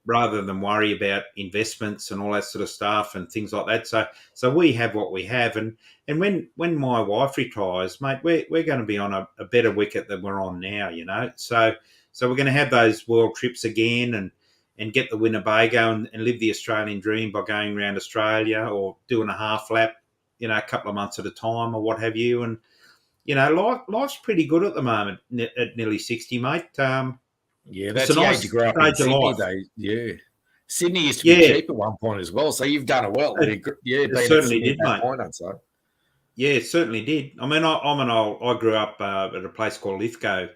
rather than worry about investments and all that sort of stuff and things like that. So we have what we have, and when my wife retires, mate, we're going to be on a better wicket than we're on now, So we're going to have those world trips again and get the Winnebago and live the Australian dream by going around Australia or doing a half lap, a couple of months at a time or what have you. And, life's pretty good at the moment at nearly 60, mate. Yeah, that's the age to grow up in Sydney. Yeah. Sydney used to be cheap at one point as well, so you've done it well. It certainly did, mate. So. Yeah, it certainly did. I mean, I grew up at a place called Lithgow,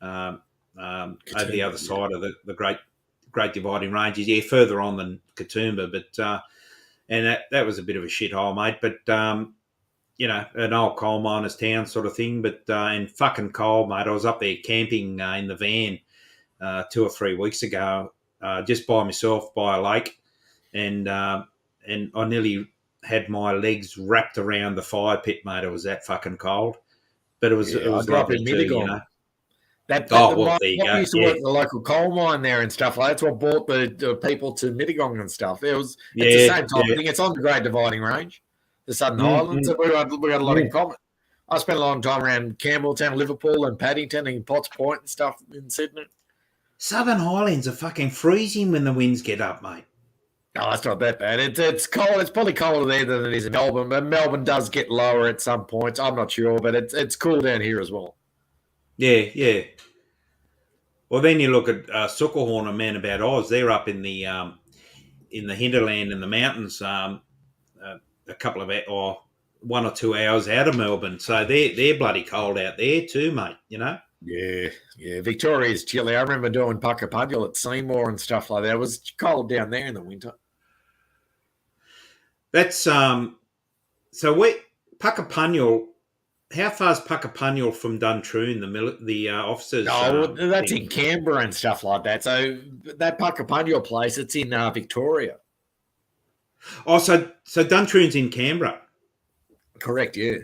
over the other side of the Great Dividing Ranges. Yeah, further on than Katoomba, but and that was a bit of a shithole, mate. But an old coal miners' town sort of thing. But and fucking cold, mate. I was up there camping in the van 2 or 3 weeks ago, just by myself by a lake, and I nearly had my legs wrapped around the fire pit, mate. It was that fucking cold, but it was lovely too, there you go. Used to work in the local coal mine there and stuff like that. That's what brought the people to Mittagong and stuff. It's the same type of thing. It's on the Great Dividing Range, the Southern Highlands. We got a lot in common. I spent a long time around Campbelltown, Liverpool, and Paddington, and Potts Point and stuff in Sydney. Southern Highlands are fucking freezing when the winds get up, mate. No, it's not that bad. It's cold. It's probably colder there than it is in Melbourne. But Melbourne does get lower at some points. I'm not sure, but it's cool down here as well. Yeah. Well, then you look at Suckerhorn and Man About Oz. They're up in the hinterland in the mountains, a couple of 1 or 2 hours out of Melbourne. So they're bloody cold out there too, mate. Yeah. Victoria's chilly. I remember doing Puckapunyal at Seymour and stuff like that. It was cold down there in the winter. That's so Puckapunyal. How far is Puckapunyal from Duntroon, the officers? That's in Canberra and stuff like that. So that Puckapunyal place, it's in Victoria. Oh, so Duntroon's in Canberra. Correct, yeah.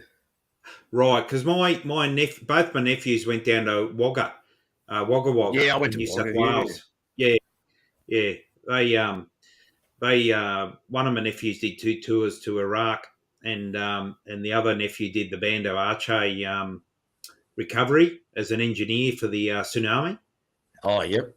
Right, because both my nephews went down to Wagga. Yeah, I went to New South Wagga, Wales. Yeah. They one of my nephews did 2 tours to Iraq, and the other nephew did the Bando Aceh recovery as an engineer for the tsunami. Oh, yep.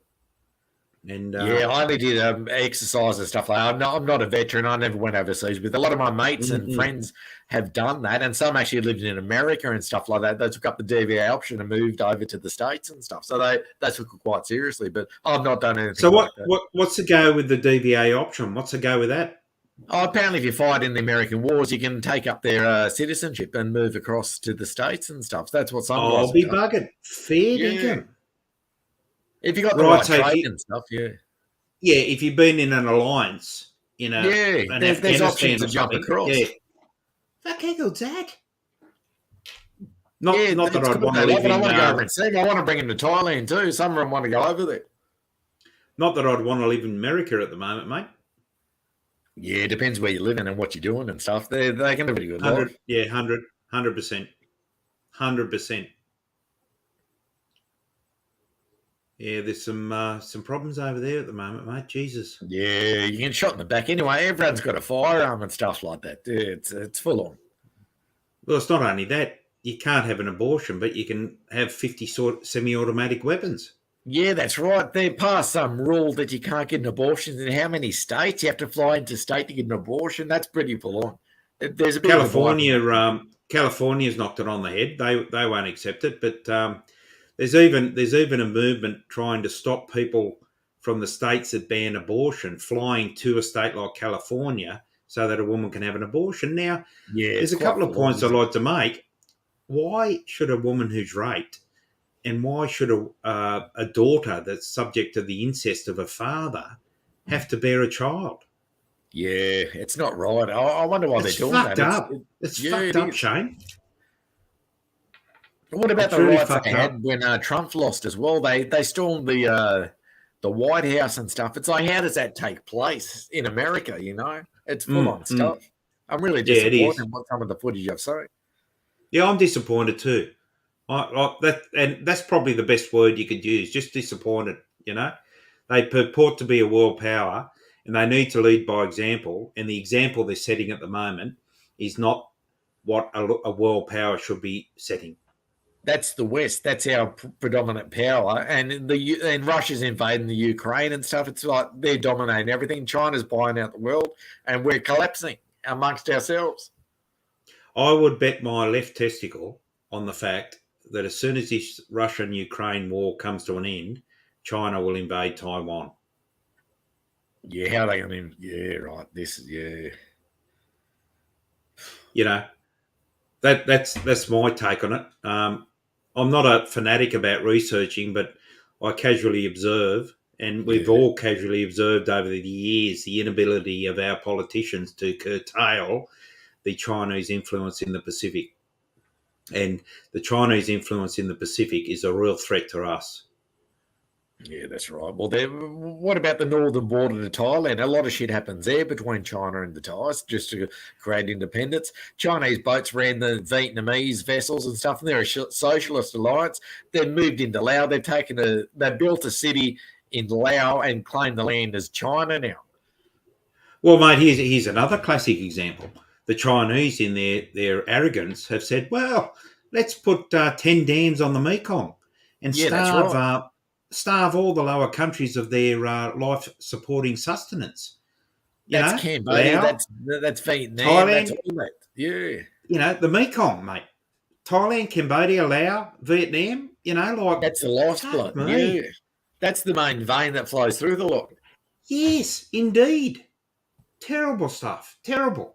And I only did exercise and stuff like that. I'm not a veteran. I never went overseas, but a lot of my mates and friends have done that, and some actually lived in America and stuff like that. They took up the DVA option and moved over to the States and stuff. So they took it quite seriously, but I've not done anything. So like that. What's the go with the DVA option? What's the go with that? Oh, apparently, if you fight in the American wars, you can take up their citizenship and move across to the States and stuff. So that's what some guys I'll be have done. buggered. Fair dinkum. If you got the right trade and stuff, Yeah, if you've been in an alliance, there's options to jump across. Yeah. Fuck, how good's that? Not that I'd want to live in. I want to go over and see him. I want to bring him to Thailand too. Some of them want to go over there. Not that I'd want to live in America at the moment, mate. Yeah, it depends where you're living and what you're doing and stuff. They can have a pretty good life. Yeah, 100%. 100%. Yeah, there's some problems over there at the moment, mate. Jesus. Yeah, you get shot in the back anyway. Everyone's got a firearm and stuff like that. It's full on. Well, it's not only that. You can't have an abortion, but you can have 50 semi-automatic weapons. Yeah, that's right. They passed some rule that you can't get an abortion in how many states. You have to fly into state to get an abortion. That's pretty full on. There's a bit California's knocked it on the head. They won't accept it, but There's even a movement trying to stop people from the states that ban abortion flying to a state like California so that a woman can have an abortion. Now, Yeah, there's a couple of points I'd like to make. Why should a woman who's raped, and why should a daughter that's subject to the incest of a father have to bear a child? Yeah, it's not right. I wonder why It's they're doing fucked that. up. It's fucked up, Shane. What about It's the really riots fucked they up. had when Trump lost as well? They stormed the White House and stuff. It's like, how does that take place in America? You know, it's full on stuff. I'm really Yeah, it disappointed is. in what some of the footage I've seen. Yeah, I'm disappointed too. That's probably the best word you could use. Just disappointed. You know, they purport to be a world power, and they need to lead by example. And the example they're setting at the moment is not what a world power should be setting. That's the West. That's our predominant power, and Russia's invading the Ukraine and stuff. It's like they're dominating everything. China's buying out the world, and we're collapsing amongst ourselves. I would bet my left testicle on the fact that as soon as this Russian-Ukraine war comes to an end, China will invade Taiwan. Yeah, how are they going to? Yeah, right. This is You know, that's my take on it. I'm not a fanatic about researching, but I casually observe, and we've all casually observed over the years the inability of our politicians to curtail the Chinese influence in the Pacific. And the Chinese influence in the Pacific is a real threat to us. Yeah, that's right. Well, what about the northern border to Thailand? A lot of shit happens there between China and the Thais just to create independence. Chinese boats ran the Vietnamese vessels and stuff, and they're a socialist alliance. They've moved into Laos. They built a city in Laos and claimed the land as China now. Well, mate, here's another classic example. The Chinese, in their arrogance, have said, well, let's put 10 dams on the Mekong and starve all the lower countries of their life-supporting sustenance. That's Cambodia, that's Vietnam, Thailand, that's all that. Yeah. You know, the Mekong, mate. Thailand, Cambodia, Laos, Vietnam, you know, like... That's the lifeblood, yeah. That's the main vein that flows through the lot. Yes, indeed. Terrible stuff, terrible.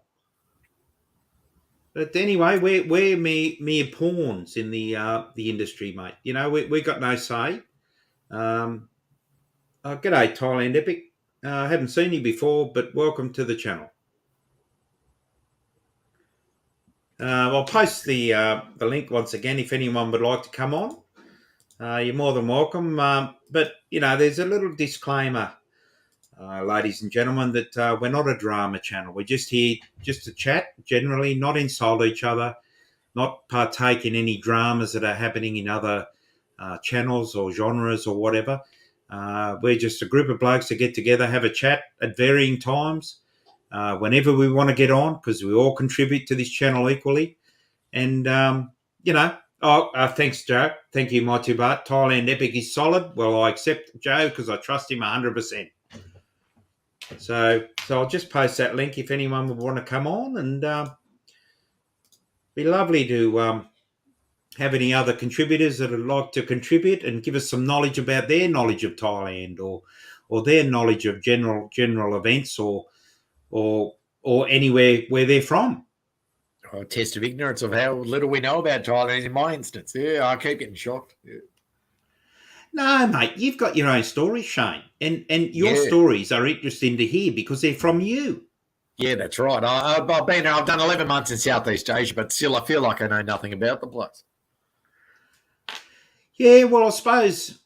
But anyway, we're mere pawns in the industry, mate. You know, we got no say. G'day, Thailand Epic. I haven't seen you before, but welcome to the channel. I'll post the link once again if anyone would like to come on. You're more than welcome. But, you know, there's a little disclaimer, ladies and gentlemen, that we're not a drama channel. We're just here just to chat, generally, not insult each other, not partake in any dramas that are happening in other channels or genres or whatever. We're just a group of blokes that get together, have a chat at varying times, whenever we want to get on, because we all contribute to this channel equally. And, you know, thanks, Joe. Thank you, Mighty Bart. Thailand Epic is solid. Well, I accept Joe because I trust him 100%. So I'll just post that link if anyone would want to come on, and be lovely to have any other contributors that would like to contribute and give us some knowledge about their knowledge of Thailand or their knowledge of general events or anywhere where they're from. A test of ignorance of how little we know about Thailand in my instance. Yeah, I keep getting shocked. Yeah. No, mate, you've got your own stories, Shane, and your stories are interesting to hear because they're from you. Yeah, that's right. I've done 11 months in Southeast Asia, but still I feel like I know nothing about the place. Yeah, well, I suppose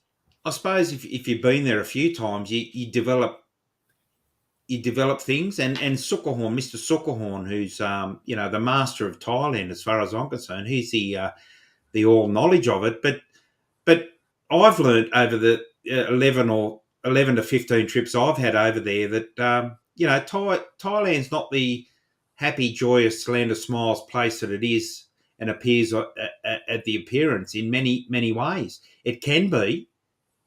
if you've been there a few times, you develop things, and Sukhorn, Mr. Sukhorn, who's you know, the master of Thailand as far as I'm concerned, he's the all knowledge of it. But I've learned over the 11 to 15 trips I've had over there that you know, Thailand's not the happy, joyous, land of smiles place that it is and appears at the appearance in many ways. It can be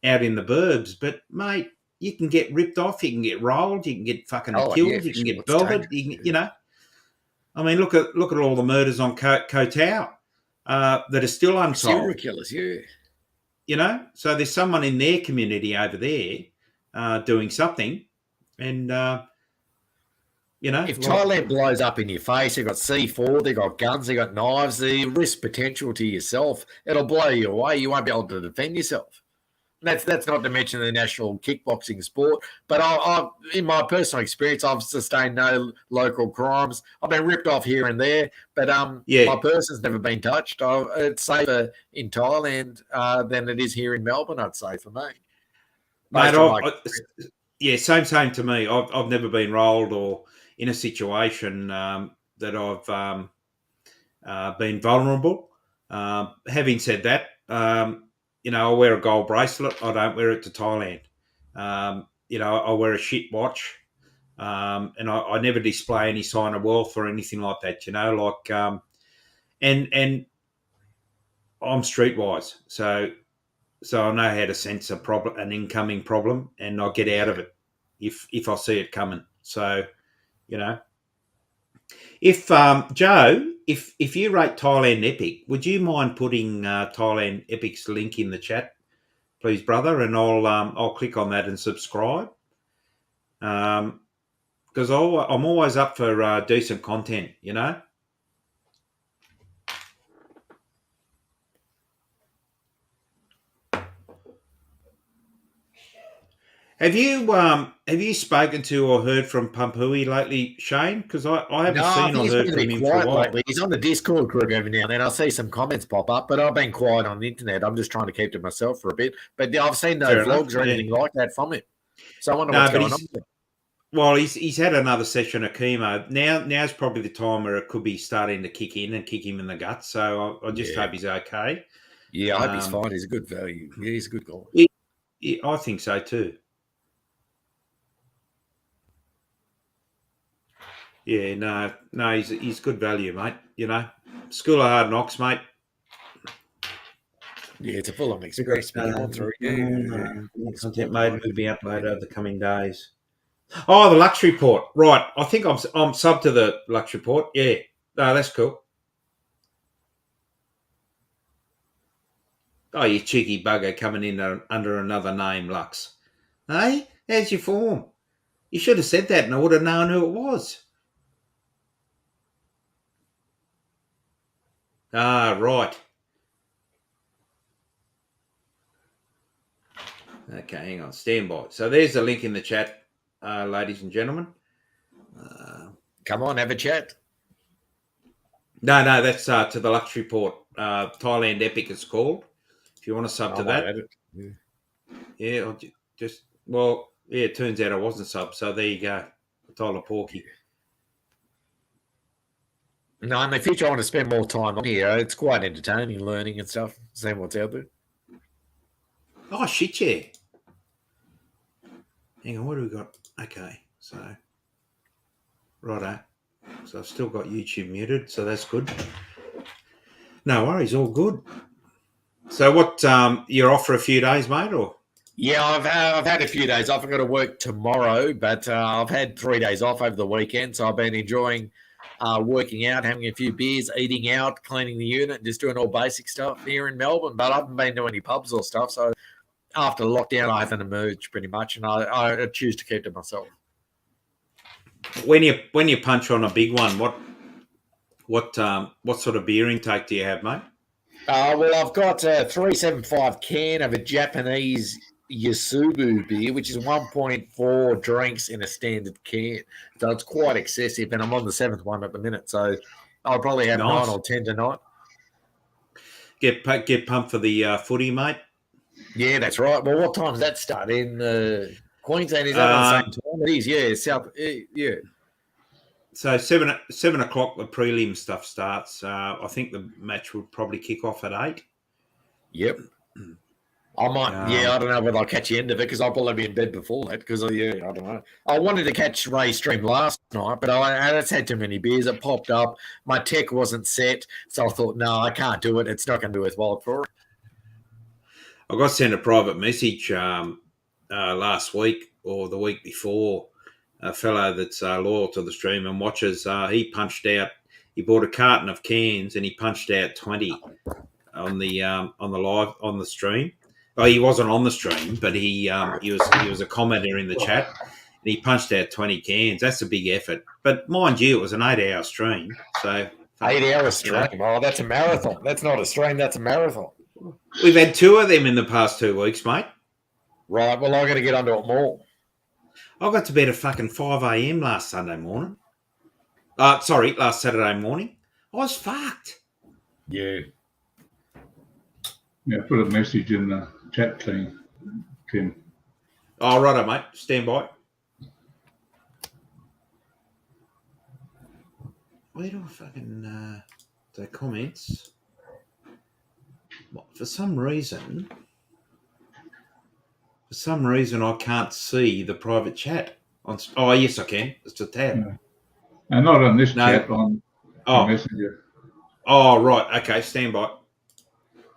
out in the burbs, but mate, you can get ripped off, you can get rolled, you can get fucking killed, you can get belted, you know. I mean, look at all the murders on Koh Tao that are still unsolved. Serial killers, yeah. So there's someone in their community over there doing something, and If Thailand blows up in your face, they've got C4, they've got guns, they've got knives, the risk potential to yourself, it'll blow you away. You won't be able to defend yourself. That's not to mention the national kickboxing sport. But I, in my personal experience, I've sustained no local crimes. I've been ripped off here and there, but my person's never been touched. It's safer in Thailand than it is here in Melbourne, I'd say, for me. Mate, same to me. I've never been rolled or in a situation that I've been vulnerable. Having said that, I wear a gold bracelet. I don't wear it to Thailand. I wear a shit watch, and I never display any sign of wealth or anything like that. And I'm streetwise, so I know how to sense an incoming problem, and I get out of it if I see it coming. So, if Joe, if you rate Thailand Epic, would you mind putting Thailand Epic's link in the chat, please, brother? And I'll click on that and subscribe. Because I'm always up for decent content, Have you spoken to or heard from Pumpuhi lately, Shane? Because I haven't seen or heard from him for a while. Lately. He's on the Discord group every now and then. I see some comments pop up, but I've been quiet on the internet. I'm just trying to keep to myself for a bit. But I've seen no vlogs or anything like that from him. So I wonder what's going on. Well, he's had another session of chemo. Now's probably the time where it could be starting to kick in and kick him in the guts. So I just hope he's okay. Yeah, I hope he's fine. He's a good value. Yeah, he's a good guy. I think so too. Yeah, no, he's good value, mate. School of hard knocks, mate. Yeah, it's a full-on experience. Content made will be uploaded over the coming days. Oh, the Lux Report. Right. I think I'm sub to the Lux Report. Yeah. No, that's cool. Oh, you cheeky bugger coming in under another name, Lux. Hey, how's your form? You should have said that and I would have known who it was. Ah, right. Okay, hang on. Stand by. So there's the link in the chat, ladies and gentlemen. Come on, have a chat. No, that's to the Lux Report. Thailand Epic it's called. If you want to sub to that. Yeah, it turns out I wasn't sub. So there you go. Tyler Porky. No, in the future, I want to spend more time on here. It's quite entertaining, learning and stuff, seeing what's out there. Oh, shit, yeah. Hang on, what do we got? Okay, so, righto. So I've still got YouTube muted, so that's good. No worries, all good. So what, you're off for a few days, mate, or? Yeah, I've had a few days off. I've got to work tomorrow, but I've had 3 days off over the weekend, so I've been enjoying working out, having a few beers, eating out, cleaning the unit, just doing all basic stuff here in Melbourne. But I haven't been to any pubs or stuff. So after lockdown, I haven't emerged pretty much, and I choose to keep to myself. When you punch on a big one, what sort of beer intake do you have, mate? Well, I've got a 375 can of a Japanese Yasubu beer, which is 1.4 drinks in a standard can. So it's quite excessive, and I'm on the 7th one at the minute. So I'll probably have 9 or 10 tonight. Get pumped for the footy, mate? Yeah, that's right. Well, what time does that start? In Queensland, is that at the same time? It is, yeah. South, yeah. So 7 o'clock, the prelim stuff starts. I think the match would probably kick off at 8. Yep. I might, I don't know whether I'll catch the end of it because I'll probably be in bed before that because, I don't know. I wanted to catch Ray's stream last night, but I just had too many beers. It popped up. My tech wasn't set, so I thought, no, I can't do it. It's not going to be worthwhile for it. I got sent a private message last week or the week before. A fellow that's loyal to the stream and watches, he bought a carton of cans and he punched out 20 on the stream. Oh, he wasn't on the stream, but he was a commenter in the chat, and he punched out 20 cans. That's a big effort. But mind you, it was an 8-hour stream, so 8 hours stream. Oh, that's a marathon. That's not a stream. That's a marathon. We've had 2 of them in the past 2 weeks, mate. Right. Well, I got to get onto it more. I got to bed at fucking 5 a.m. last Sunday morning. Last Saturday morning. I was fucked. Yeah. Yeah, put a message in the chat thing, Tim. Oh, righto, mate. Stand by. Where do I fucking the comments? For some reason, I can't see the private chat. Oh, yes, I can. It's a tab. Yeah. And not on this chat, on Messenger. Oh, right. Okay, stand by.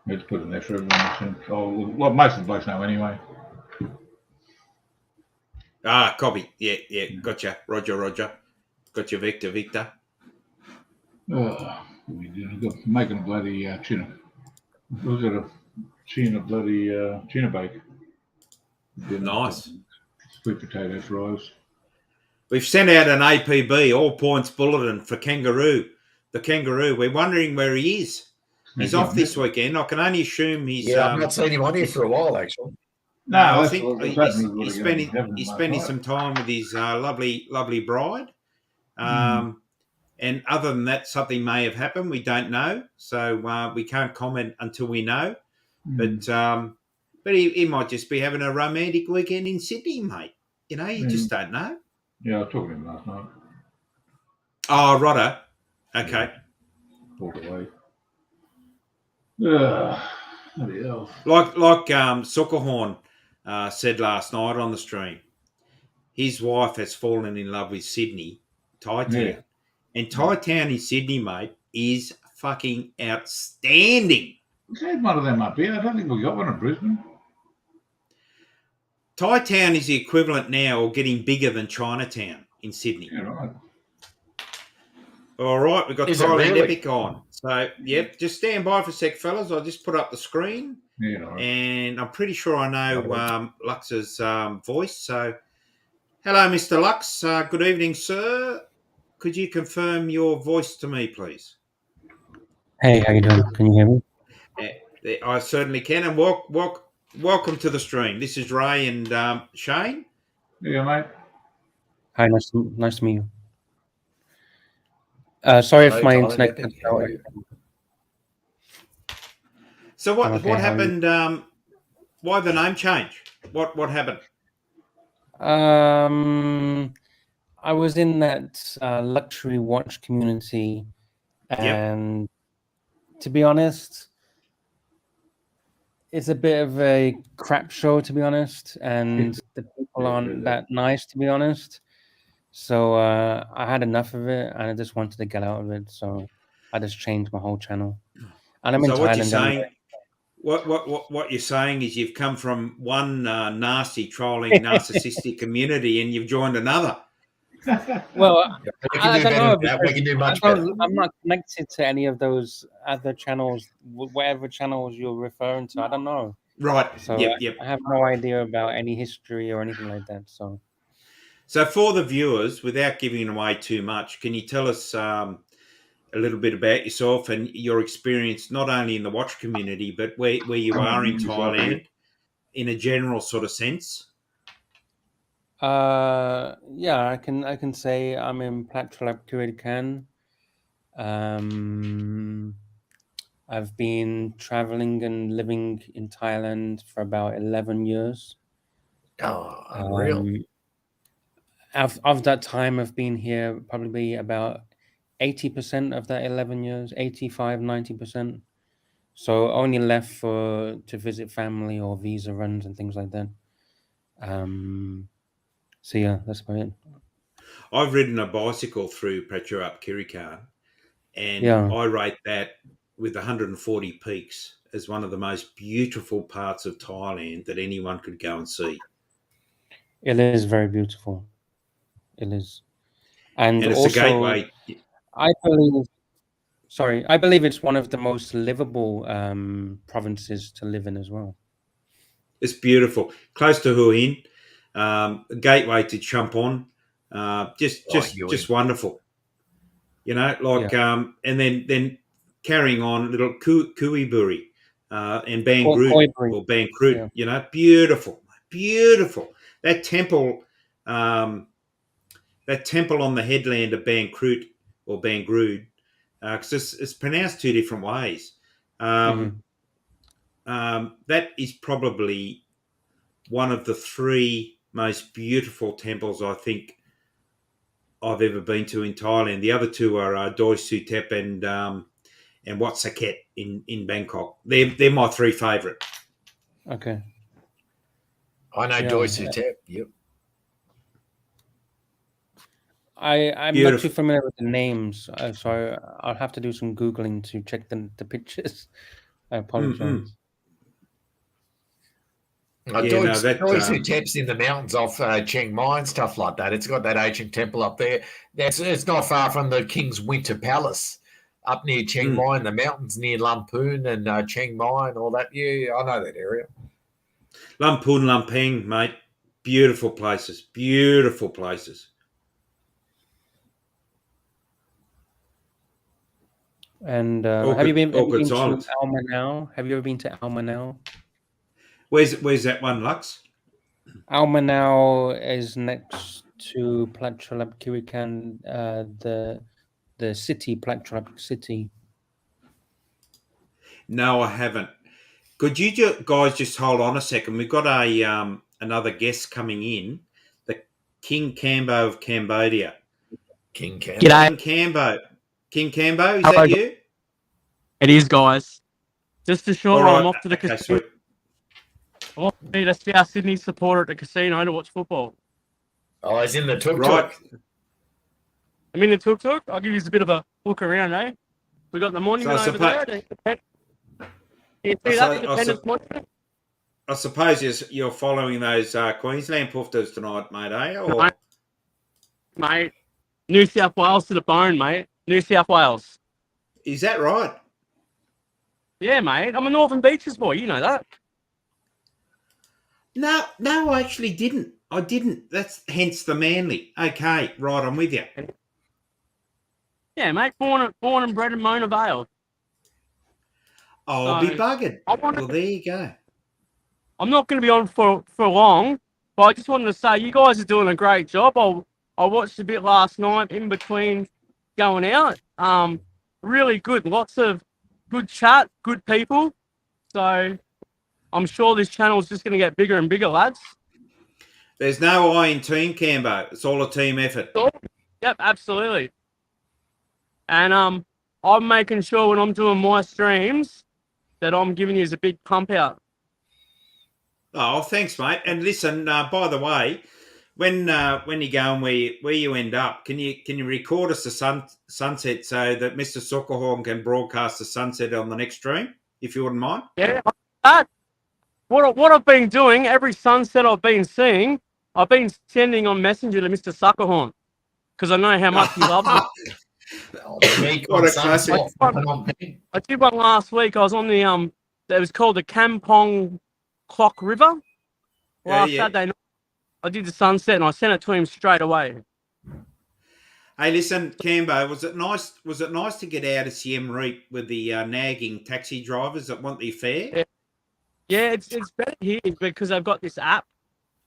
Let's put it there for everyone. Well, most of the blokes know anyway. Ah, copy. Yeah. Gotcha. Roger. Gotcha, Victor. Oh, making a bloody tuna. Was it a tuna bake? Nice. Sweet potato fries. We've sent out an APB, all points bulletin, for Kangaroo. The Kangaroo. We're wondering where he is. He's off this weekend. I can only assume he's. Yeah, I've not seen him on here for a while, actually. No, I think he's spending some time with his lovely bride. And other than that, something may have happened. We don't know, so we can't comment until we know. But he might just be having a romantic weekend in Sydney, mate. You know, you just don't know. Yeah, I was talking to him last night. Oh, righto. Okay. Walked away. Bloody hell. Like Suckerhorn said last night on the stream, his wife has fallen in love with Sydney, Thai Town. Yeah. And Thai Town in Sydney, mate, is fucking outstanding. We had one of them up here. I don't think we got one in Brisbane. Thai Town is the equivalent now, or getting bigger than Chinatown in Sydney. Yeah, right. All right, we've got Is it Thailand really? Epic on. So, yep, just stand by for a sec, fellas. I'll just put up the screen. Yeah, right. And I'm pretty sure I know Lux's voice. So, hello, Mr. Lux. Good evening, sir. Could you confirm your voice to me, please? Hey, how you doing? Can you hear me? I certainly can. And welcome to the stream. This is Ray and Shane. Yeah, mate. Hi, nice to meet you. Sorry if my internet cuts out. So what Okay, how are you? happened? Why the name change? What happened? I was in that luxury watch community, and to be honest, it's a bit of a crap show, to be honest, and the people aren't that nice, to be honest. So I had enough of it, and I just wanted to get out of it. So I just changed my whole channel. And I'm in So Thailand. what you're saying? anyway. What you're saying is you've come from one nasty trolling narcissistic community and you've joined another. Well, We I can do don't know. better than that. We can do much I better. I'm not connected to any of those other channels, whatever channels you're referring to. I don't know. Right. So Yep. I have no idea about any history or anything like that. So for the viewers, without giving away too much, can you tell us a little bit about yourself and your experience, not only in the watch community, but where you are in Thailand in a general sort of sense? Yeah, I can say I'm in Platchalap Kirikan. I've been traveling and living in Thailand for about 11 years. Oh, unreal. Of that time, I've been here probably about 80% of that 11 years, 85, 90%. So only left to visit family or visa runs and things like that. So yeah, that's about it. I've ridden a bicycle through Prachuap Kirikan, and Yeah. I rate that with 140 peaks as one of the most beautiful parts of Thailand that anyone could go and see. It is very beautiful. It is. And it's also, a gateway. I believe it's one of the most livable provinces to live in as well. It's beautiful. Close to Huin, gateway to Champon. Just wonderful. You know, like and then carrying on little Kuiburi and Bangrud or Bankrut. Yeah. You know, beautiful. That temple on the headland of Bankrut or Bangrud, because it's pronounced two different ways. That is probably one of the three most beautiful temples I think I've ever been to in Thailand. The other two are Doi Sutep and Wat Saket in Bangkok. They're my three favourite. Okay. I know Doi Sutep. Yep. I'm not too familiar with the names, so I'll have to do some Googling to check the pictures. I apologize. Doi Sutep's in the mountains off Chiang Mai and stuff like that. It's got that ancient temple up there. It's not far from the King's Winter Palace up near Chiang Mai in the mountains near Lamphun and Chiang Mai and all that. Yeah, I know that area. Lamphun, Lampang, mate. Beautiful places. Beautiful places. And have you been to Al Manau? Have you ever been to Al Manau? Where's that one, Lux? Al Manau is next to Plat Chalap Kirikan, the city, Plat Chalap city. No, I haven't. Could you guys just hold on a second? We've got another guest coming in, the King Cambo of Cambodia. King Cambo. G'day. King Cambo, is that you? It is, guys. Just a short one. I'm off to the casino. Sweet. I'm off to meet a South Sydney supporter at the casino to watch football. Oh, he's in the tuk-tuk. Right. I'm in the tuk-tuk. I'll give you a bit of a look around, eh? We got the monument over there. You see that Independence Monument? I suppose you're following those Queensland pufters tonight, mate, eh? Or... Mate, New South Wales to the bone, mate. New South Wales. Is that right? Yeah, mate. I'm a Northern Beaches boy. You know that. No, I actually didn't. I didn't. That's hence the Manly. Okay, right, I'm with you. Yeah, mate. Born and bred in Mona Vale. Oh, I'll be buggered. Well, there you go. I'm not going to be on for long, but I just wanted to say you guys are doing a great job. I watched a bit last night in between going out. Really good. Lots of good chat, good people. So I'm sure this channel is just going to get bigger and bigger, lads. There's no I in Team Cambo. It's all a team effort. Yep, absolutely. And I'm making sure when I'm doing my streams that I'm giving you a big pump out. Oh, thanks, mate. And listen, by the way, when you go and where you end up, can you record us the sunset so that Mr. Soccerhorn can broadcast the sunset on the next stream, if you wouldn't mind? Yeah, what I've been doing, every sunset I've been seeing, I've been sending on Messenger to Mr. Suckerhorn because I know how much he loves it. What a classic. I did one last week. I was on the it was called the Kampong Clock River. Saturday night, I did the sunset and I sent it to him straight away. Hey, listen, Cambo, was it nice to get out of Siem Reap with the nagging taxi drivers that want their fare? Yeah, it's better here because they've got this app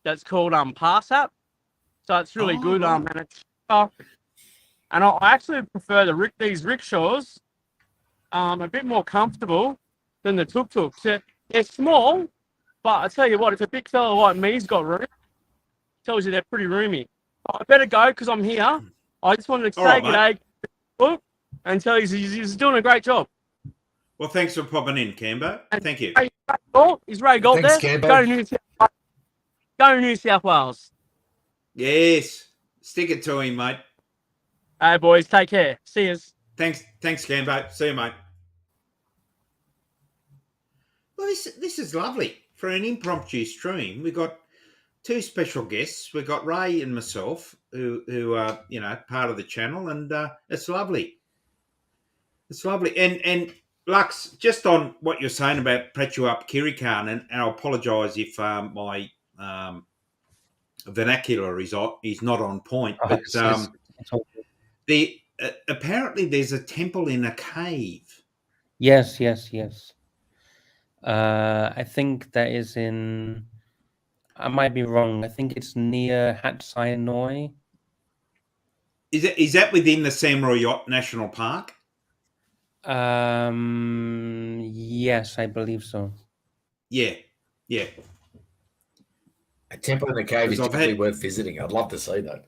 that's called Pass App, so it's really good. And it's and I actually prefer these rickshaws, a bit more comfortable than the tuk-tuks. They're small, but I tell you what, if a big fella like me's got room, tells you they're pretty roomy. I better go because I'm here. I just wanted to say g'day and tell you he's doing a great job. Well, thanks for popping in, Cambo. Thank you. Is Ray Gold there? Cambo. Go to New South Wales. Yes. Stick it to him, mate. Hey, boys. Take care. See yous. Thanks, Cambo. See you, mate. Well, this is lovely. For an impromptu stream, we've got two special guests. We've got Ray and myself, who are, part of the channel, and it's lovely. It's lovely. And Lux, just on what you're saying about Pretuap Kirikan, and I apologise if my vernacular is not on point, Oh, but it's all good. the apparently there's a temple in a cave. Yes, yes, yes. I think that is in. I might be wrong. I think it's near Hat Sai Noi. Is that within the Samurai Yacht National Park? Yes, I believe so. Yeah, yeah. A temple in the cave is Because I've definitely had worth visiting. I'd love to see that.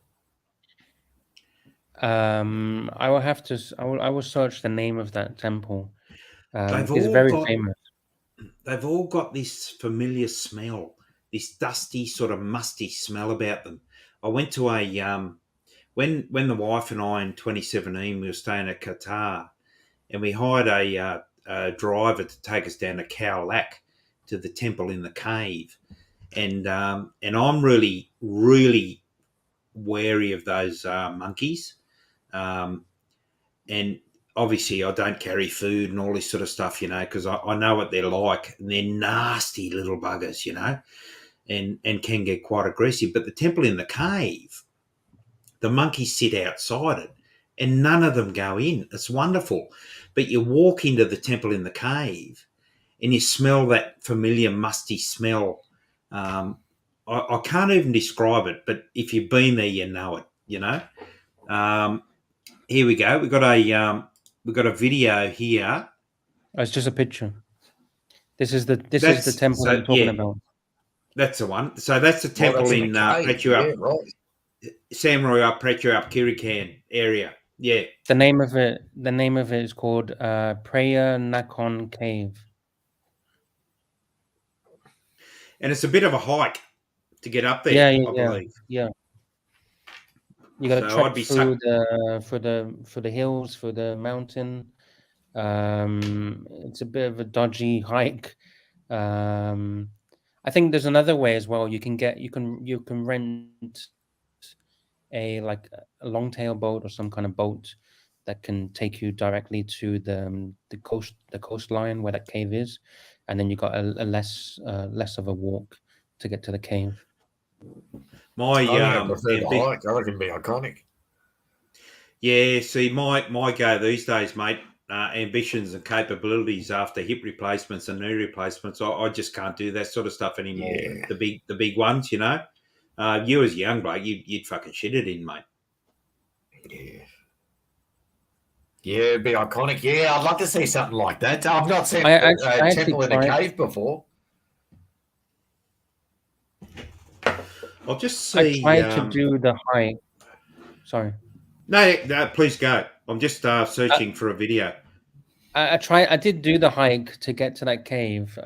I will have to. I will search the name of that temple. they've It's all very got famous. they've all got this familiar smell, this dusty sort of musty smell about them. I went to a when the wife and I in 2017 we were staying at Qatar, and we hired a driver to take us down to Khao Lak to the temple in the cave, and I'm really wary of those monkeys, and obviously I don't carry food and all this sort of stuff, because I know what they're like, and they're nasty little buggers, and can get quite aggressive. But the temple in the cave, the monkeys sit outside it, and none of them go in. It's wonderful. But you walk into the temple in the cave, and you smell that familiar musty smell. I can't even describe it, but if you've been there, you know it. Here we go. We've got a video here. Oh, it's just a picture. This is the temple So I'm talking yeah, about. that's the one. So that's the Oh, temple that's in a cave. Yeah, Pretuap, right. Samurai Pretuap Kirikan area. Yeah, The name of it is called Prayer Nakhon Cave. and it's a bit of a hike to get up there, Yeah, I believe. yeah. You got to So I'd trek be through the hills, through the mountain. It's a bit of a dodgy hike. I think there's another way as well. You can rent a long-tail boat or some kind of boat that can take you directly to the coastline where that cave is, and then you got a less of a walk to get to the cave. My I think I prefer and the big, hike. I reckon it'd be iconic. yeah. See, my go these days, mate. Ambitions and capabilities after hip replacements and knee replacements, I just can't do that sort of stuff anymore. Yeah. The big ones, you as a young bloke, you'd fucking shit it in, mate. Yeah. Yeah, it'd be iconic. Yeah, I'd love to see something like that. I've not seen I a actually temple in a tried. cave before. I'll just I see. tried to do the hike. Sorry. No, please go. I'm just searching for a video. I did do the hike to get to that cave.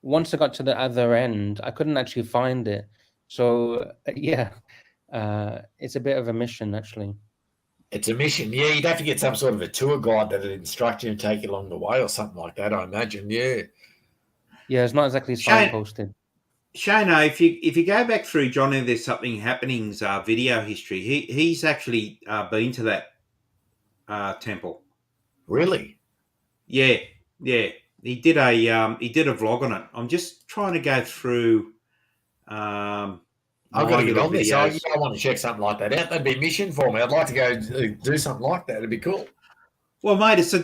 Once I got to the other end, I couldn't actually find it. So yeah, it's a bit of a mission actually. It's a mission. Yeah, you'd have to get some sort of a tour guide that'd instruct you and take you along the way or something like that, I imagine. Yeah. Yeah, it's not exactly Shane- signposted. Shano, if you go back through Johnny, there's something happening's video history. He's actually been to that temple. Really? Yeah. He did a vlog on it. I'm just trying to go through. I've got to get on this. I videos. want to check something like that out. That'd be a mission for me. I'd like to go do something like that. It'd be cool. Well, mate, it's a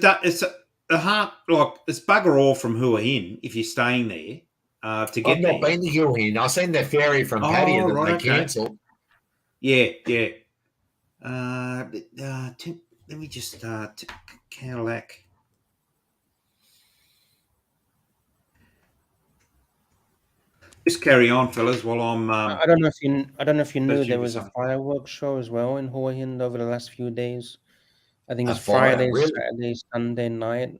heart like it's bugger all from Hua Hin if you're staying there to get I've not there. been to Hua Hin. I've seen the ferry from Pattaya that they okay. cancelled. Yeah. Let me just Khao Lak. Just carry on, fellas, while I'm. I don't know if you knew searching there for was a something. fireworks show as well in Hua Hin over the last few days. I think A it's fire, Friday, really? Saturday, Sunday night.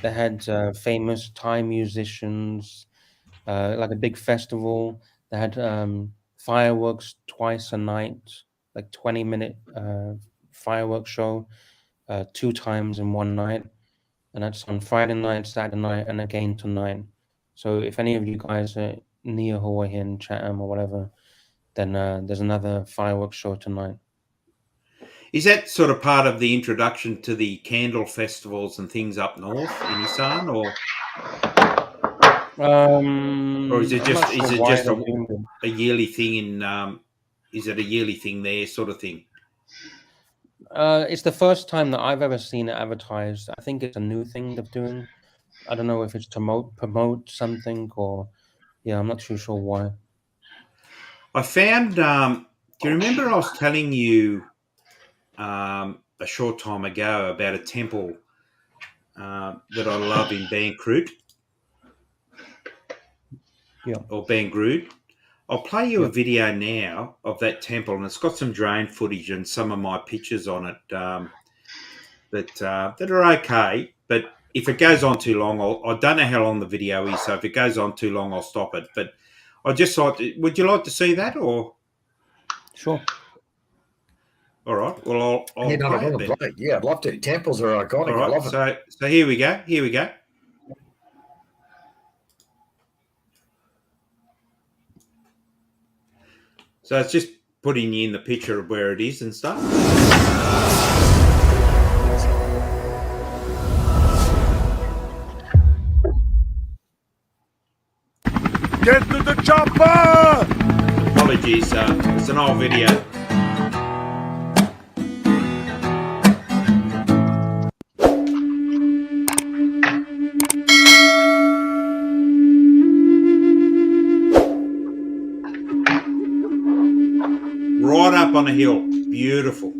They had famous Thai musicians, like a big festival. They had fireworks twice a night, like 20-minute fireworks show, 2 times in one night, and that's on Friday night, Saturday night, and again tonight. So if any of you guys are near Hua Hin, Chatham, or whatever, then there's another fireworks show tonight. Is that sort of part of the introduction to the candle festivals and things up north in Isan, or is it I'm not sure why just they're doing it. a yearly thing in? Is it a yearly thing there, sort of thing? It's the first time that I've ever seen it advertised. I think it's a new thing they're doing. I don't know if it's to promote something or, yeah, I'm not too sure why. I found. Do you remember I was telling you a short time ago about a temple that I love in Bankrut? Yeah. Or Bangrud? I'll play you Yeah. a video now of that temple, and it's got some drone footage and some of my pictures on it that are okay. But if it goes on too long, I don't know how long the video is, so if it goes on too long, I'll stop it. But I just thought, would you like to see that, or? Sure. All right. Well, I'll Yeah, not a play it problem. then. Yeah, I'd love to. Temples are iconic. All I right. love it. So here we go. Here we go. So it's just putting you in the picture of where it is and stuff. Get to the chopper! Apologies, it's an old video. Right up on a hill. Beautiful.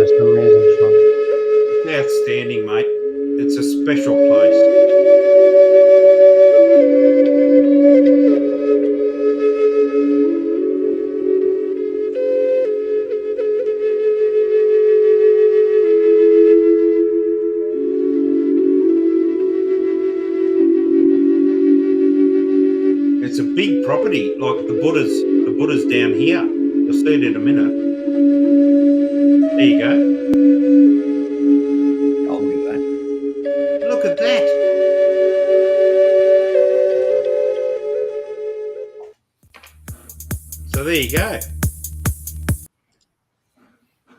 it's an amazing shot. Outstanding, mate. It's a special place. It's a big property, like the Buddha's down here. You'll see it in a minute. There you go. I'll look at that. Look at that. So there you go.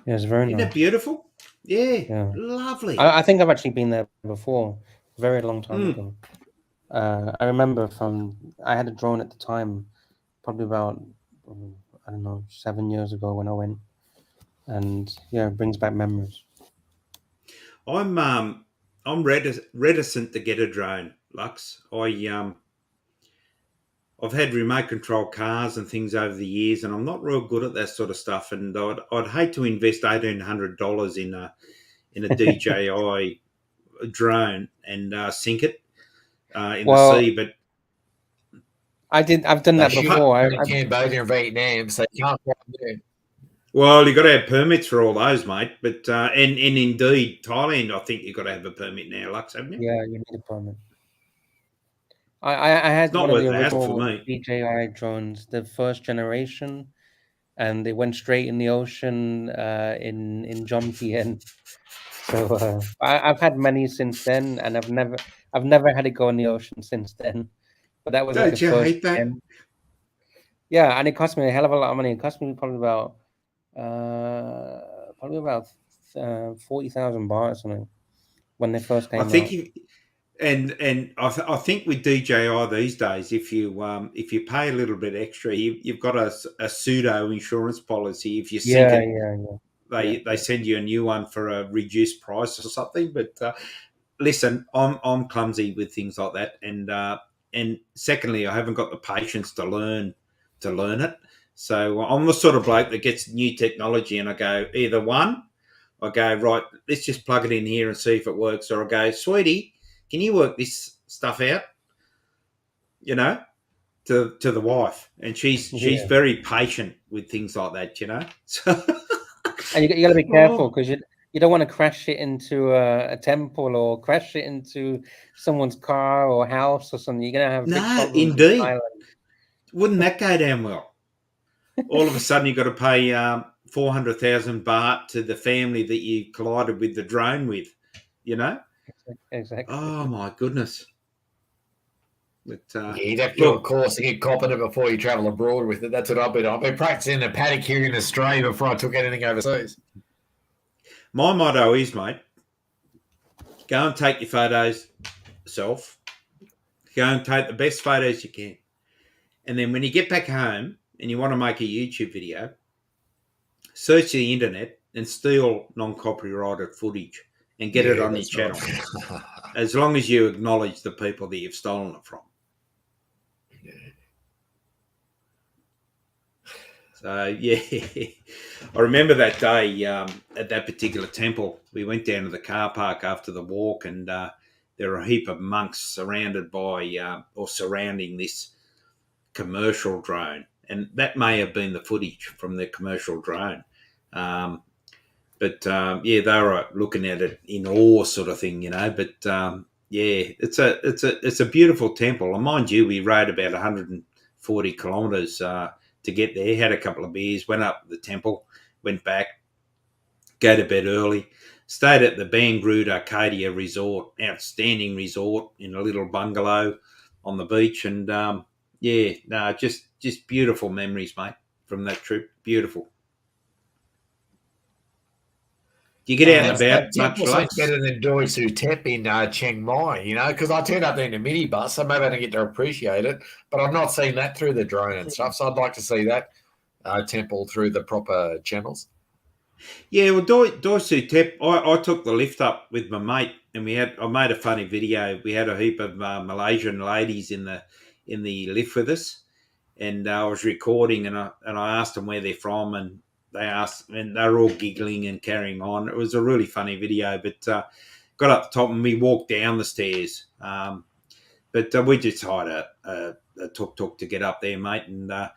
Yeah, it's very Isn't nice. that beautiful? Yeah, Yeah. lovely. I think I've actually been there before, a very long time Mm. ago. I remember I had a drone at the time, probably about, I don't know, 7 years ago when I went. And yeah, it brings back memories. I'm reticent to get a drone, Lux. I've had remote control cars and things over the years, and I'm not real good at that sort of stuff. And I'd hate to invest $1,800 in a DJI drone and sink it in the sea. But I've done that before. In Cambodia and Vietnam, so you can't quite do it. well, you've got to have permits for all those, mate. But and indeed, Thailand, I think you've got to have a permit now, Lux, haven't you? Yeah, you need a permit. I had It's not one of worth the the hassle original for me. DJI drones, the first generation, and they went straight in the ocean in Jomtien. So I've had many since then, and I've never had it go in the ocean since then. But that was like Don't the you first hate that? gen. Yeah, and it cost me a hell of a lot of money. It cost me probably about 40,000 baht or something when they first came I think out. I think with DJI these days, if you pay a little bit extra, you've got a pseudo insurance policy. If you sink Yeah, it, yeah. they send you a new one for a reduced price or something. But listen, I'm clumsy with things like that, and secondly, I haven't got the patience to learn it. So I'm the sort of bloke that gets new technology, and I go either one, I go right, let's just plug it in here and see if it works, or I go, sweetie, can you work this stuff out? You know, to the wife, and she's very patient with things like that. You know, so. And you got to be careful because you don't want to crash it into a temple or crash it into someone's car or house or something. You're going to have big problems in Indeed. Thailand. Wouldn't that go down well? All of a sudden, you've got to pay 400,000 baht to the family that you collided with the drone with. You know? Exactly. Oh my goodness. But, you'd have to do a course to get competent before you travel abroad with it. That's what I've been practicing the paddock here in Australia before I took anything overseas. My motto is, mate, go and take your photos yourself. Go and take the best photos you can. And then when you get back home and you want to make a YouTube video, search the internet and steal non-copyrighted footage and get it on your channel. As long as you acknowledge the people that you've stolen it from. So, yeah, I remember that day at that particular temple. We went down to the car park after the walk, and there were a heap of monks surrounded by or surrounding this commercial drone. And that may have been the footage from the commercial drone. But they were looking at it in awe, sort of thing, you know. But it's a beautiful temple. And mind you, we rode about 140 kilometres to get there. Had a couple of beers, went up the temple, went back, go to bed early, stayed at the Bangrud Arcadia Resort, outstanding resort in a little bungalow on the beach, and just beautiful memories, mate, from that trip. Beautiful. Do you get out and about much, Lux? Better than Doi Su Tep in Chiang Mai, you know, because I turned up there in a minibus, so maybe I don't get to appreciate it, but I've not seen that through the drone and stuff, so I'd like to see that temple through the proper channels. Yeah, well, Doi Su Tep, I took the lift up with my mate, and I made a funny video. We had a heap of Malaysian ladies in the lift with us, and I was recording, and I asked them where they're from, and they asked, and they were all giggling and carrying on. It was a really funny video, but got up the top and we walked down the stairs. But we just hired a tuk-tuk to get up there, mate, and I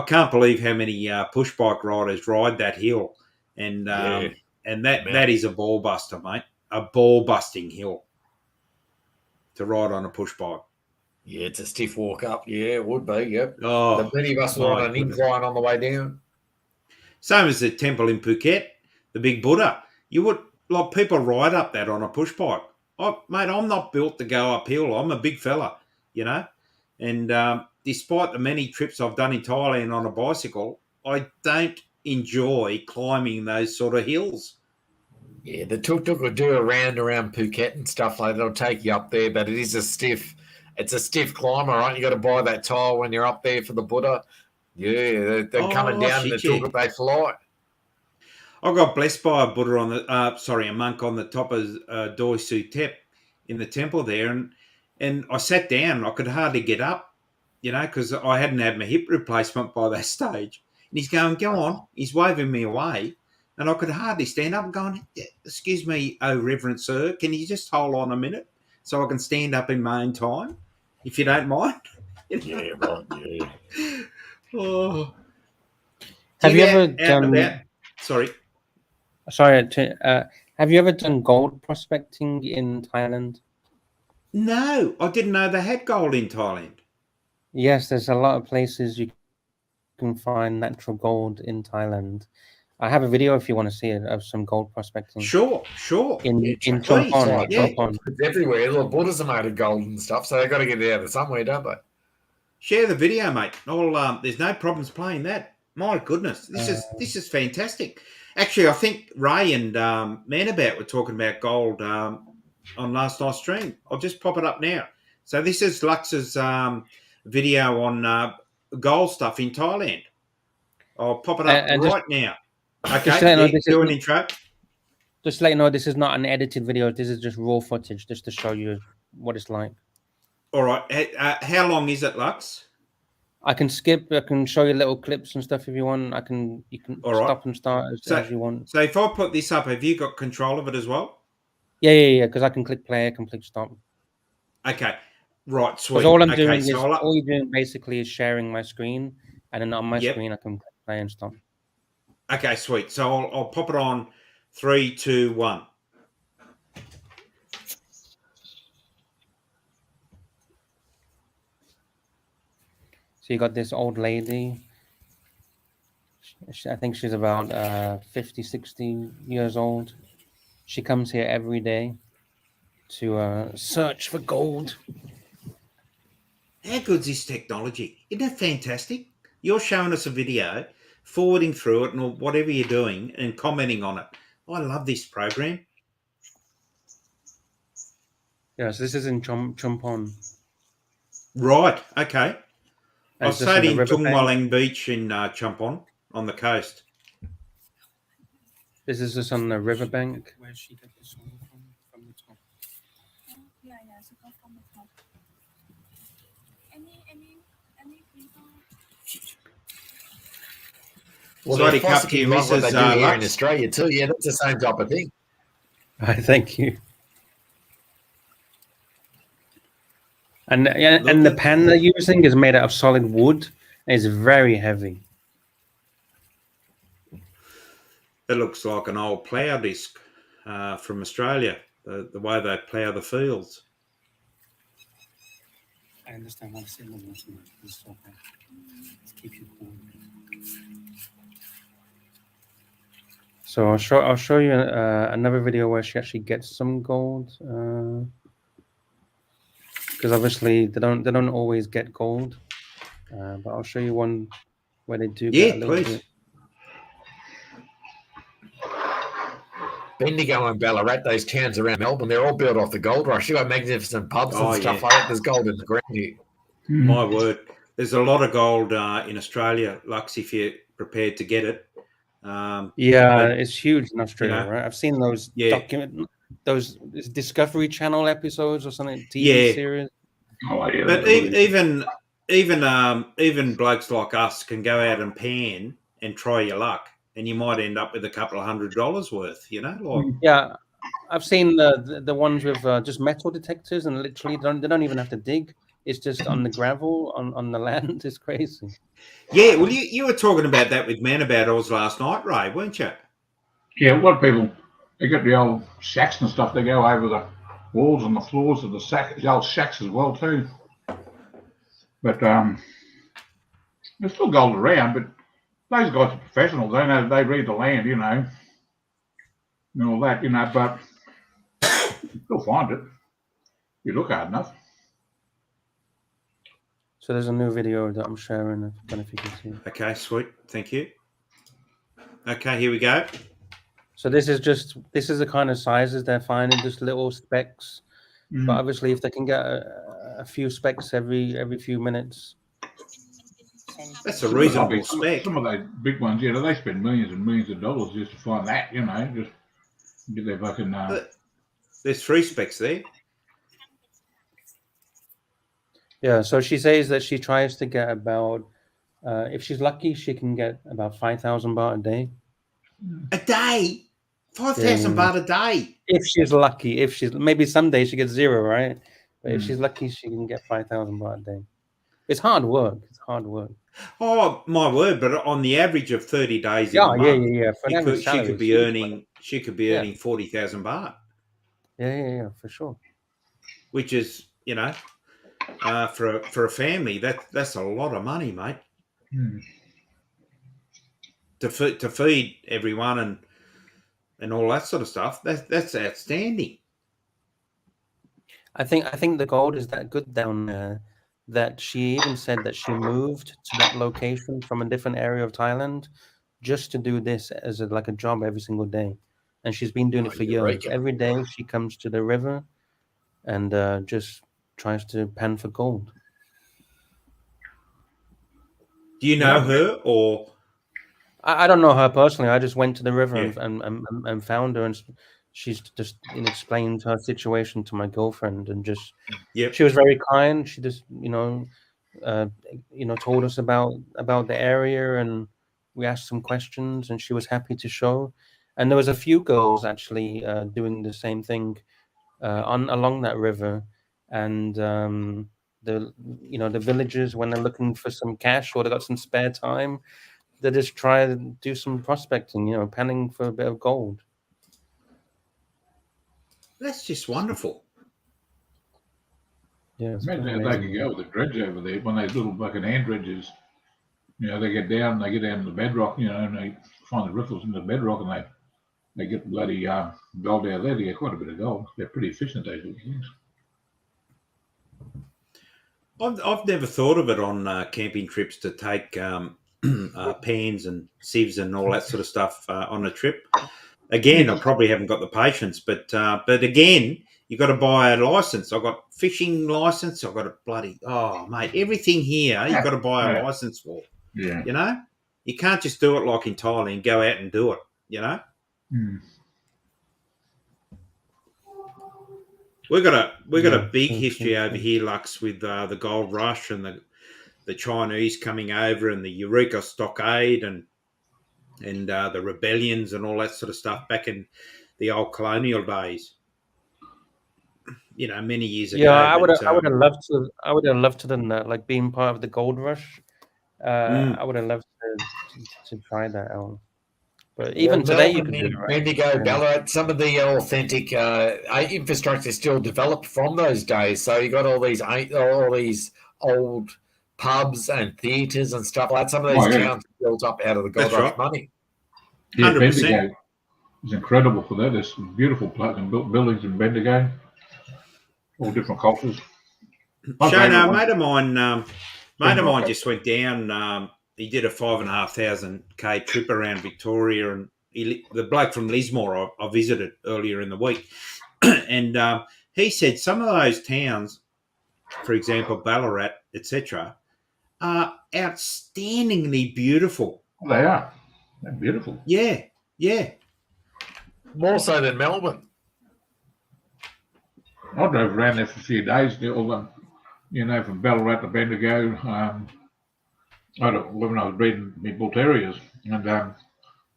can't believe how many push bike riders ride that hill, and that is a ball buster, mate, a ball busting hill to ride on a push bike. Yeah, it's a stiff walk up. Yeah, it would be. Yep. Oh, the many of us were on an incline on the way down. Same as the temple in Phuket, the big Buddha. You would like people ride up that on a push bike. Mate, I'm not built to go uphill. I'm a big fella, you know. And despite the many trips I've done in Thailand on a bicycle, I don't enjoy climbing those sort of hills. Yeah, the tuk-tuk will do a round around Phuket and stuff like that. It'll take you up there, but it is it's a stiff climb, all right? You got to buy that tile when you're up there for the Buddha. Yeah, they're coming down in the tuk-tuk, they fly. I got blessed by a Buddha on the, a monk on the top of Doi Su Tep in the temple there, and I sat down. I could hardly get up, you know, because I hadn't had my hip replacement by that stage. And he's going, go on. He's waving me away, and I could hardly stand up and going, excuse me, oh, Reverend Sir, can you just hold on a minute so I can stand up in my own time, if you don't mind? Yeah, right, yeah. Oh. Have you ever done... Sorry. Have you ever done gold prospecting in Thailand? No, I didn't know they had gold in Thailand. Yes, there's a lot of places you can find natural gold in Thailand. I have a video if you want to see it of some gold prospecting. Sure. In Champon. It's everywhere. Little Buddhas are made of gold and stuff, so they've got to get it out of somewhere, don't they? Share the video, mate. There's no problems playing that. My goodness, this is fantastic. Actually, I think Ray and Manabout were talking about gold on last night's stream. I'll just pop it up now. So this is Lux's video on gold stuff in Thailand. I'll pop it up right now. Okay, do an intro. Just to let you know, this is not an edited video. This is just raw footage, just to show you what it's like. All right. How long is it, Lux? I can skip. I can show you little clips and stuff if you want. You can stop and start as you want. So if I put this up, have you got control of it as well? Yeah. Because I can click play, I can click stop. Okay. Right. Sweet. Because all I'm doing is all you're doing basically is sharing my screen, and then on my screen I can click play and stop. Okay. Sweet. So I'll pop it on 3, 2, 1. So you got this old lady. I think she's about 50, 60 years old. She comes here every day to search for gold. How good's this technology? Isn't that fantastic? You're showing us a video, forwarding through it, and whatever you're doing, and commenting on it. I love this program. Yes, this is in Champon. Right. Okay. I stayed in Tung Waling Beach in Champon on the coast. This is just on the riverbank. Where she got this all from the top. Yeah, so go from the top. Any people? Well, Sorry they're to cut to you, like what they Mrs. do here in Lux. Australia too. Yeah, that's the same type of thing. Thank you. And the pan they're using is made out of solid wood. It's very heavy. It looks like an old plough disc from Australia, the way they plough the fields. I understand what I'm saying. It's okay. Let's keep you cool. So I'll show you another video where she actually gets some gold. Because obviously they don't always get gold, but I'll show you one where they do. Yeah, get a little please. bit. Bendigo and Ballarat, those towns around Melbourne, they're all built off the gold rush. You've got magnificent pubs and stuff like that. There's gold in the ground here. My word. There's a lot of gold in Australia, Lux, if you're prepared to get it. It's huge in Australia, you know, right? I've seen those those Discovery Channel episodes or something, TV series. Oh, yeah. But even blokes like us can go out and pan and try your luck. and you might end up with a couple of $100 worth. You know, like Yeah, I've seen the ones with just metal detectors, and literally they don't even have to dig. It's just on the gravel on the land. It's crazy. yeah. Well, you were talking about that with Man About Oz last night, Ray, weren't you? Yeah, a lot of people, they got the old shacks and stuff. They go over the walls and the floors of the old shacks as well too. But there's still gold around. But those guys are professionals. They know, they read the land, you know, and all that, you know. But you still find it. You look hard enough. So there's a new video that I'm sharing. I don't know if you can see. Okay, sweet. Thank you. Okay, here we go. So this is the kind of sizes they're finding, just little specks. But obviously, if they can get a few specks every few minutes, that's a reasonable spec. Some of those big ones, you know, they spend millions and millions of dollars just to find that, you know, just get their fucking. There's 3 specks there. Yeah, so she says that she tries to get about, if she's lucky, she can get about 5,000 baht a day. A day? 5,000 baht a day? If she's lucky. Maybe someday she gets 0, right? But if she's lucky, she can get 5,000 baht a day. It's hard work. Oh, my word, but on the average of 30 days yeah. she could be earning 40,000 baht. Yeah, for sure. Which is, you know, for a family, that's a lot of money, mate. To feed everyone and all that sort of stuff. That's outstanding. I think the gold is that good down there that she even said that she moved to that location from a different area of Thailand just to do this as a job every single day. And she's been doing it for years. Right. Every day she comes to the river and just tries to pan for gold. Do you know her or? I don't know her personally. I just went to the river and found her, and she's just explained her situation to my girlfriend, and just she was very kind. She just told us about the area, and we asked some questions, and she was happy to show. And there was a few girls actually doing the same thing along that river, and the villagers, when they're looking for some cash or they got some spare time, they just try to do some prospecting, panning for a bit of gold. That's just wonderful. Yeah, imagine how they could go with the dredge over there, one of those little fucking hand dredges. You know, they get down in the bedrock, you know, and they find the riffles in the bedrock, and they get bloody gold out there. They get quite a bit of gold. They're pretty efficient, those little things. I've never thought of it on camping trips to take pans and sieves and all that sort of stuff on a trip. Again, I probably haven't got the patience, but again, you got to buy a license. I've got fishing license. I've got a bloody mate, everything here you've got to buy a license for. Yeah, you know, you can't just do it like in Thailand. Go out and do it. You know. We got a big history over here, Lux, with the gold rush and the Chinese coming over and the Eureka Stockade and the rebellions and all that sort of stuff back in the old colonial days. You know, many years ago. Yeah, I would have loved to. I would have loved to done that, like being part of the gold rush. I would have loved to try that out. But even today, you can do it. Right? Bendigo, Ballarat, some of the authentic infrastructure still developed from those days. So you got all these old pubs and theatres and stuff like that. Some of these towns built up out of the gold rush money. Yeah, 100%. Bendigo is incredible for that. There's some beautiful buildings in Bendigo, all different cultures. Shane, mate of mine just went down. He did a 5,500 trip around Victoria, and the bloke from Lismore I visited earlier in the week, and he said some of those towns, for example, Ballarat, etc., are outstandingly beautiful. They are. They're beautiful. Yeah. More so than Melbourne. I drove around there for a few days, from Ballarat to Bendigo. When I was breeding my bull terriers, and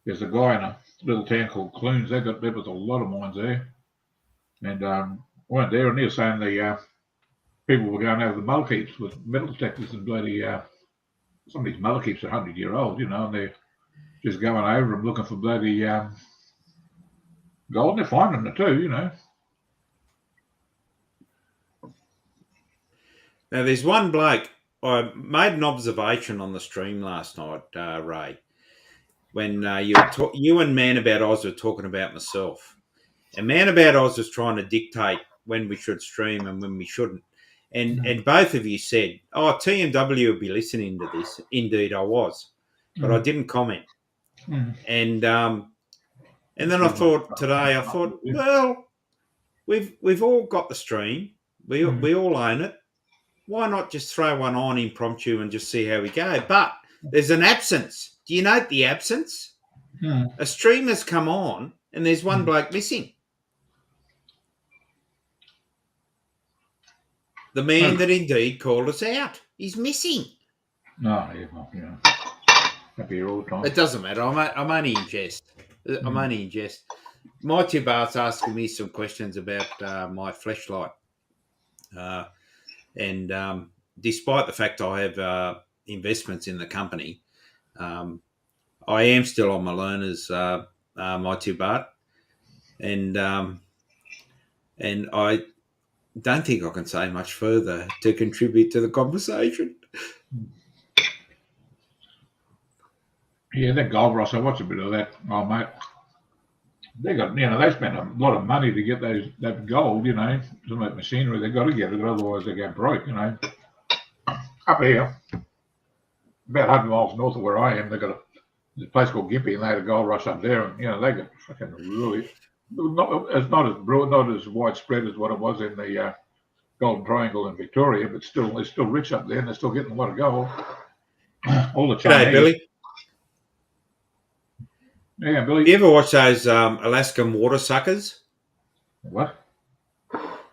there's a guy in a little town called Clunes. There was a lot of mines there, and I went there, and they were saying the people were going over the mullock heaps with metal detectors and bloody some of these mullock heaps are 100-year-old, you know, and they're just going over them looking for bloody gold. And they're finding them too, you know. Now, there's one bloke. I made an observation on the stream last night, Ray, when you and Man About Oz were talking about myself. And Man About Oz was trying to dictate when we should stream and when we shouldn't. And both of you said, oh, TMW will be listening to this. Indeed, I was. But I didn't comment. And then I thought today, well, we've all got the stream. We all own it. Why not just throw one on impromptu and just see how we go? But there's an absence. Do you note the absence? A stream has come on and there's one bloke missing. The man that indeed called us out. He's missing. No, yeah. That'd be here all the time. It doesn't matter. I'm only in jest. Mighty Bart's asking me some questions about my fleshlight. And despite the fact I have investments in the company, I am still on my learners, Mighty Bart. And I don't think I can say much further to contribute to the conversation. Yeah, that gold rush, I watched a bit of that. Oh, mate. They spent a lot of money to get that gold, you know, some of that machinery. They've got to get it, otherwise they go broke, you know. Up here, about 100 miles north of where I am, they've got a place called Gympie, and they had a gold rush up there, and, you know, they got fucking really, not as widespread as what it was in the Golden Triangle in Victoria, but still, they're still rich up there, and they're still getting a lot of gold. All the Chinese. G'day, Billy. Yeah, Billy. You ever watch those Alaskan water suckers? What?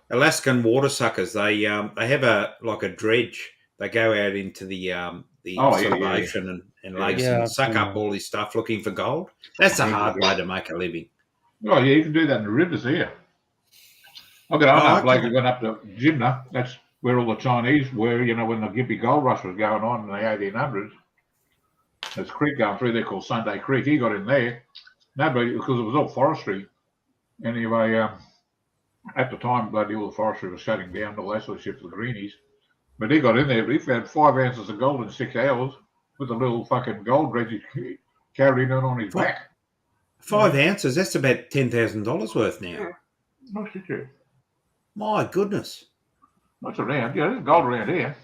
Alaskan water suckers. They have a dredge. They go out into the ocean and lakes and suck up all this stuff looking for gold. That's a hard way to make a living. Oh yeah, you can do that in the rivers here. I've got a bloke who went up to Jimna. That's where all the Chinese were, you know, when the Gympie Gold Rush was going on in the 1800s. There's a creek going through there called Sunday Creek. He got in there. Nobody, because it was all forestry. Anyway, at the time, bloody all the forestry was shutting down, all that sort of shit for the greenies. But he got in there. He found 5 ounces of gold in 6 hours with a little fucking gold dredge he carried in on his back. 5 ounces? That's about $10,000 worth now. Not shit. My goodness. What's around? Yeah, there's gold around here.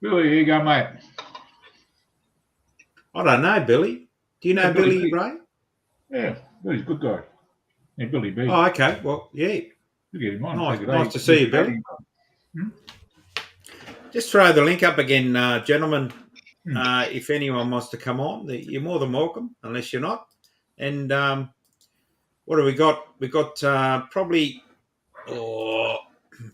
Billy, here you go, mate. I don't know, Billy. Do you know Billy Ray? Yeah, Billy's a good guy. Yeah, Billy B. Oh, okay. Well, yeah. You get him on. Nice to see you, Billy. Just throw the link up again, gentlemen. If anyone wants to come on, you're more than welcome, unless you're not. And what do we got? We got probably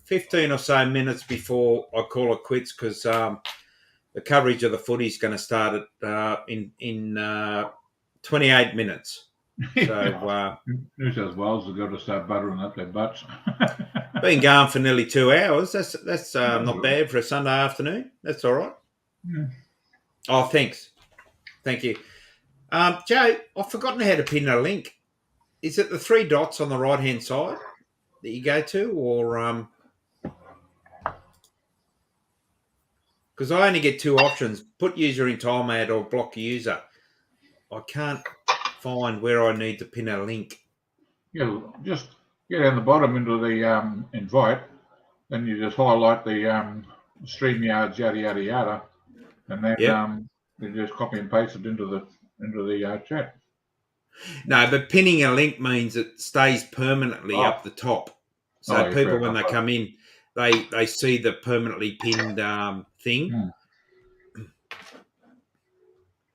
15 or so minutes before I call it quits, because the coverage of the footy is going to start at in 28 minutes. So New South Wales have got to start buttering up their butts. Been going for nearly 2 hours. That's not bad for a Sunday afternoon. That's all right. Yeah. Oh, thanks. Thank you. Joe, I've forgotten how to pin a link. Is it the 3 dots on the right-hand side that you go to, or because I only get 2 options: put user in timeout or block user. I can't find where I need to pin a link. Yeah, just get down the bottom into the invite, then you just highlight the StreamYards, yada yada yada, and then you just copy and paste it into the chat. No, but pinning a link means it stays permanently up the top. So people, when they come in, they see the permanently pinned thing.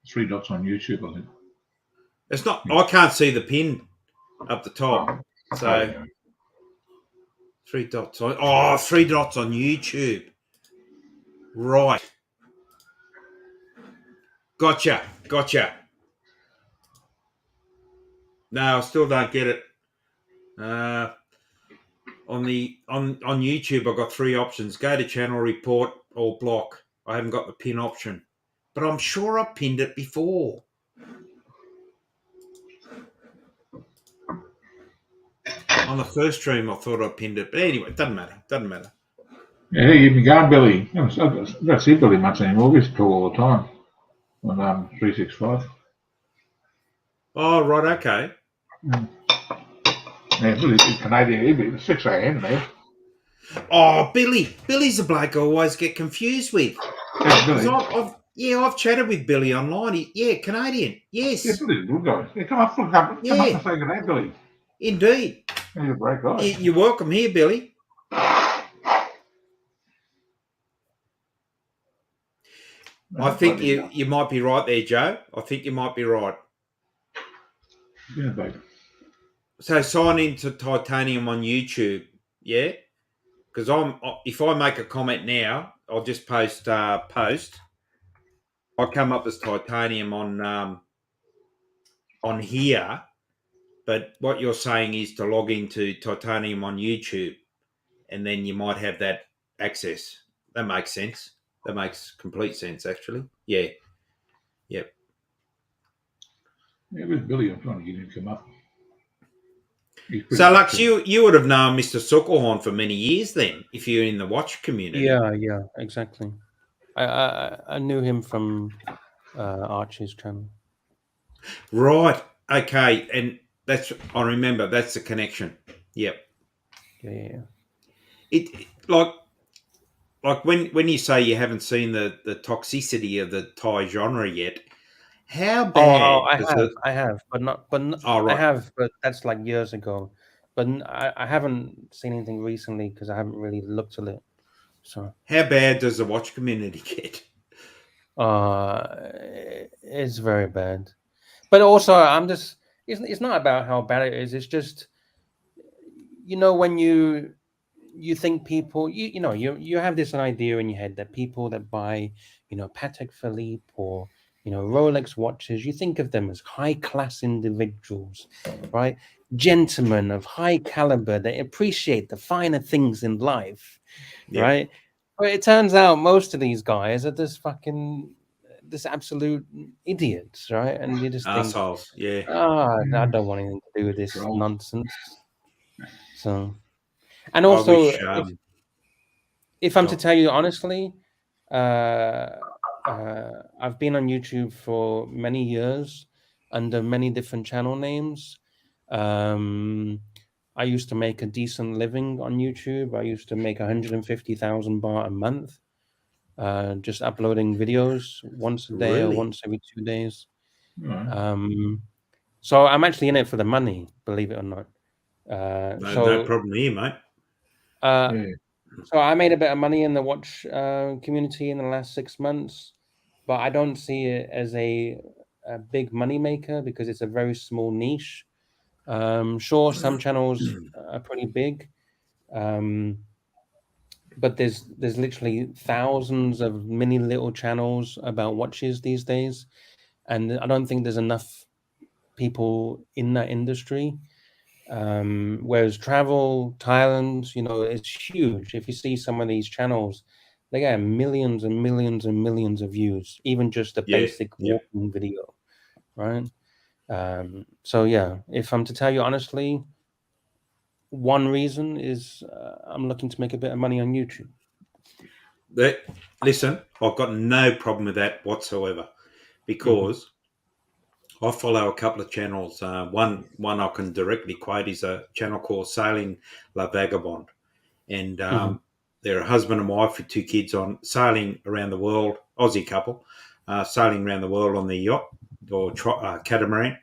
3 dots on YouTube, I think. It's not. I can't see the pin up the top. So 3 dots on. 3 dots on YouTube. Right. Gotcha. Gotcha. No, I still don't get it. On YouTube, I've got 3 options: go to channel, report, or block. I haven't got the pin option, but I'm sure I pinned it before. On the first stream, I thought I pinned it, but anyway, it doesn't matter. Doesn't matter. Yeah, you've been going, Billy. I don't see Billy much anymore. We used to talk all the time on 365. Oh, right, okay. Yeah, Billy's Canadian. He'd be 6 a.m. there. Oh, Billy's the bloke I always get confused with. Yeah, Billy. I've chatted with Billy online. Canadian. Yes. Yeah, Billy's a good guy. Yeah, come up and say good day, Billy. Indeed. He's a great guy. You're welcome here, Billy. I think you might be right there, Joe. I think you might be right. Yeah, baby. So sign into Titanium on YouTube, yeah? Because if I make a comment now, I'll just post. I'll come up as Titanium on here. But what you're saying is to log into Titanium on YouTube, and then you might have that access. That makes sense. That makes complete sense, actually. Yeah. Yep. Yeah, with Billy, I'm trying to get him to come up. So, Lux, you would have known Mr. Sucklehorn for many years then, if you're in the watch community. Yeah, exactly. I knew him from Archie's channel. Right. Okay. And I remember that's the connection. Yep. Yeah. It like when you say you haven't seen the toxicity of the Thai genre yet, how bad? I have, but Oh, right. I have, but that's like years ago. But I haven't seen anything recently because I haven't really looked at it. So how bad does the watch community get? It's very bad. But also, it's not about how bad it is. It's just, when you think people, you have this idea in your head that people that buy, Patek Philippe or, Rolex watches, you think of them as high class individuals, right? Gentlemen of high caliber. They appreciate the finer things in life, right? But it turns out most of these guys are just this absolute idiots, right? And you just assholes. think, I don't want anything to do with this nonsense. So, and also, if I'm to tell you honestly, I've been on YouTube for many years under many different channel names. I used to make a decent living on YouTube. I used to make 150,000 baht a month, just uploading videos once a day or once every 2 days. So I'm actually in it for the money, believe it or not. No problem here, mate. So I made a bit of money in the watch community in the last 6 months, but I don't see it as a big money maker because it's a very small niche. Sure, some channels are pretty big, but there's literally thousands of mini little channels about watches these days, and I don't think there's enough people in that industry. Whereas travel, Thailand, it's huge. If you see some of these channels, they get millions and millions and millions of views, even just a basic walking video, right? So yeah, if I'm to tell you honestly, one reason is I'm looking to make a bit of money on YouTube. Listen, I've got no problem with that whatsoever, because I follow a couple of channels. One I can directly quote is a channel called Sailing La Vagabond, and they're a husband and wife with 2 kids on sailing around the world, Aussie couple, sailing around the world on their yacht or catamaran,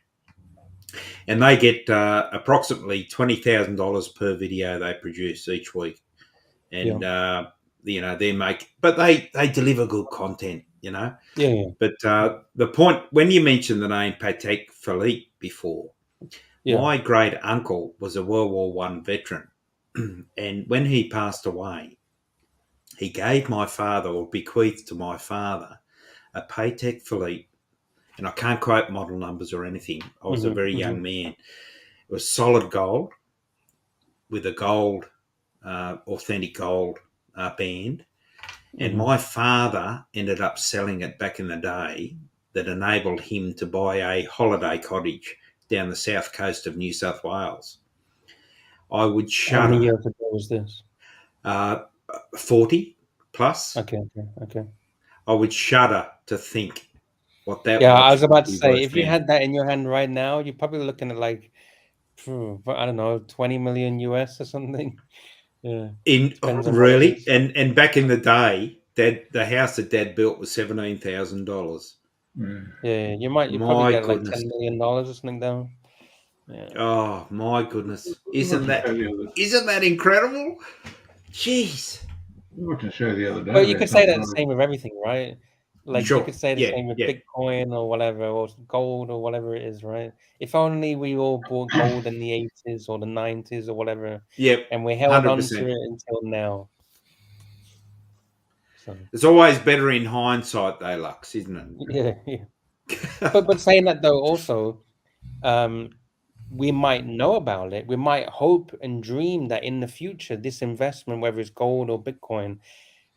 and they get approximately $20,000 per video they produce each week, and they deliver good content, But the point, when you mentioned the name Patek Philippe before, my great uncle was a World War I veteran, and when he passed away, he gave my father, or bequeathed to my father, a Patek Philippe and I can't quote model numbers or anything. I was a Mhm, very young man. It was solid gold with a gold, authentic gold band. And my father ended up selling it back in the day that enabled him to buy a holiday cottage down the south coast of New South Wales. I would How many shudder. years ago was this? 40 plus. Okay. I would shudder to think what that Yeah, I watch was about would to be say, worth if you now. had that in your hand right now, you're probably looking at like, I don't know, 20 million US or something. Yeah, depends on what it Really, is. and back in the day, the house that Dad built was $17,000. Yeah, you probably My get like goodness. $10 million or something down. Yeah. Oh my goodness! Isn't Watching a show the that incredible? Jeez. watching a show the other day But you about could say that the something. same with everything, right? Like you Sure. could say the Yeah. same with Yeah. Bitcoin or whatever, or gold or whatever it is, right? If only we all bought gold in the 80s or the 90s or whatever, Yep. and we held on to 100%. it until now. So It's always better in hindsight, though, Lux, isn't it? yeah. But saying that though, also, we might know about it. We might hope and dream that in the future, this investment, whether it's gold or Bitcoin,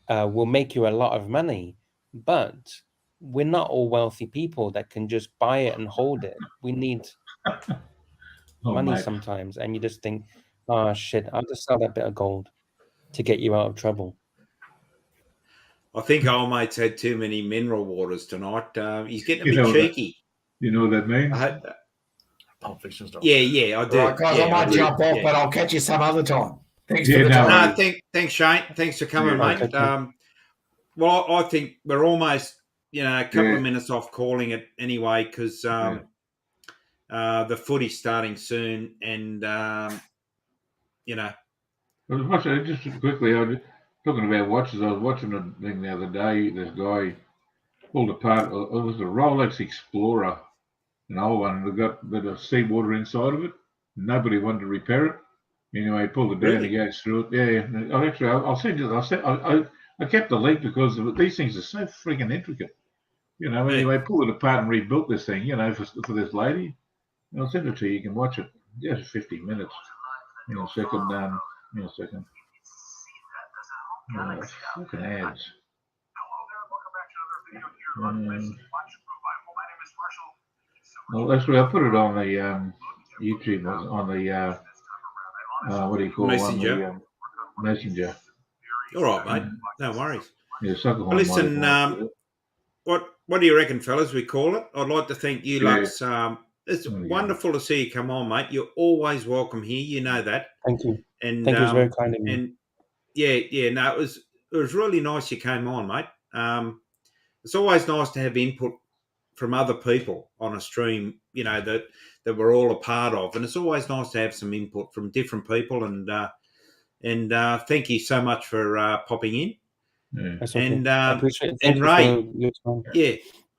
will make you a lot of money. But we're not all wealthy people that can just buy it and hold it. We need money mate. sometimes, and you just think, "Oh shit, I'll just sell that bit of gold to get you out of trouble." I think old mate's had too many mineral waters tonight. He's getting a You bit know cheeky. You know what that means? Pulp Fiction stuff. Yeah, I do. Right, guys, yeah, I might do. jump off, Yeah. but I'll catch you some other time. Thanks Yeah, for the no time. worries. Thanks, Shane. Thanks for coming, Yeah. mate. Well, I think we're almost, a couple Yeah. of minutes off calling it anyway because the footy's starting soon, and I was watching just quickly. Talking about watches. I was watching a thing the other day. This guy pulled apart. It was a Rolex Explorer, an old one. And it got a bit of seawater inside of it. Nobody wanted to repair it. Anyway, he pulled it down. Really? He goes through it. Yeah. I'll send you. I kept the link because these things are so freaking intricate. Anyway, pulled it apart and rebuilt this thing. For this lady. And I'll send it to you. You can watch it. Yeah, it's 15 minutes. Hang on a second. Fucking ads. Well, actually, I'll put it on the YouTube, on the what do you call Messenger. on the Messenger. All right, mate. No worries. Yeah, Suckerhorn. Well, listen, what do you reckon, fellas? We call it. I'd like to thank you, Yeah. Lux. It's wonderful to see you come on, mate. You're always welcome here. You know that. Thank you. And Thank you. It's very kind of you. And no, it was really nice you came on, mate. It's always nice to have input from other people on a stream, that we're all a part of, and it's always nice to have some input from different people. And thank you so much for popping in. Yeah. That's okay. And I appreciate it. and Thank Ray, you for your time.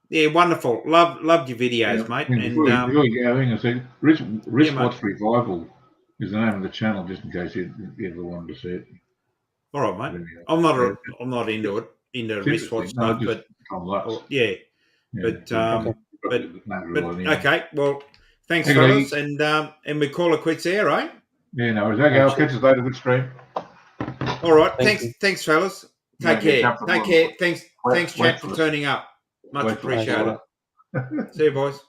yeah, wonderful. Loved your videos, mate. And before you go, hang on a second. Wristwatch mate. Revival is the name of the channel, just in case you ever wanted to see it. All right, mate. Anyway, I'm not into it, into it's wristwatch interesting. No, stuff, just Tom Lutz. Okay. Well, thanks, Okay. fellas, and we call it quits there, right? Yeah, no worries. Okay, I'll catch you later. Good stream. All right. Thank you. Thanks, fellas. Yeah, Take care. jump the Take ball. care. Thanks, Wait chat, for for us. turning up. Much Wait for us. appreciated. See you, boys.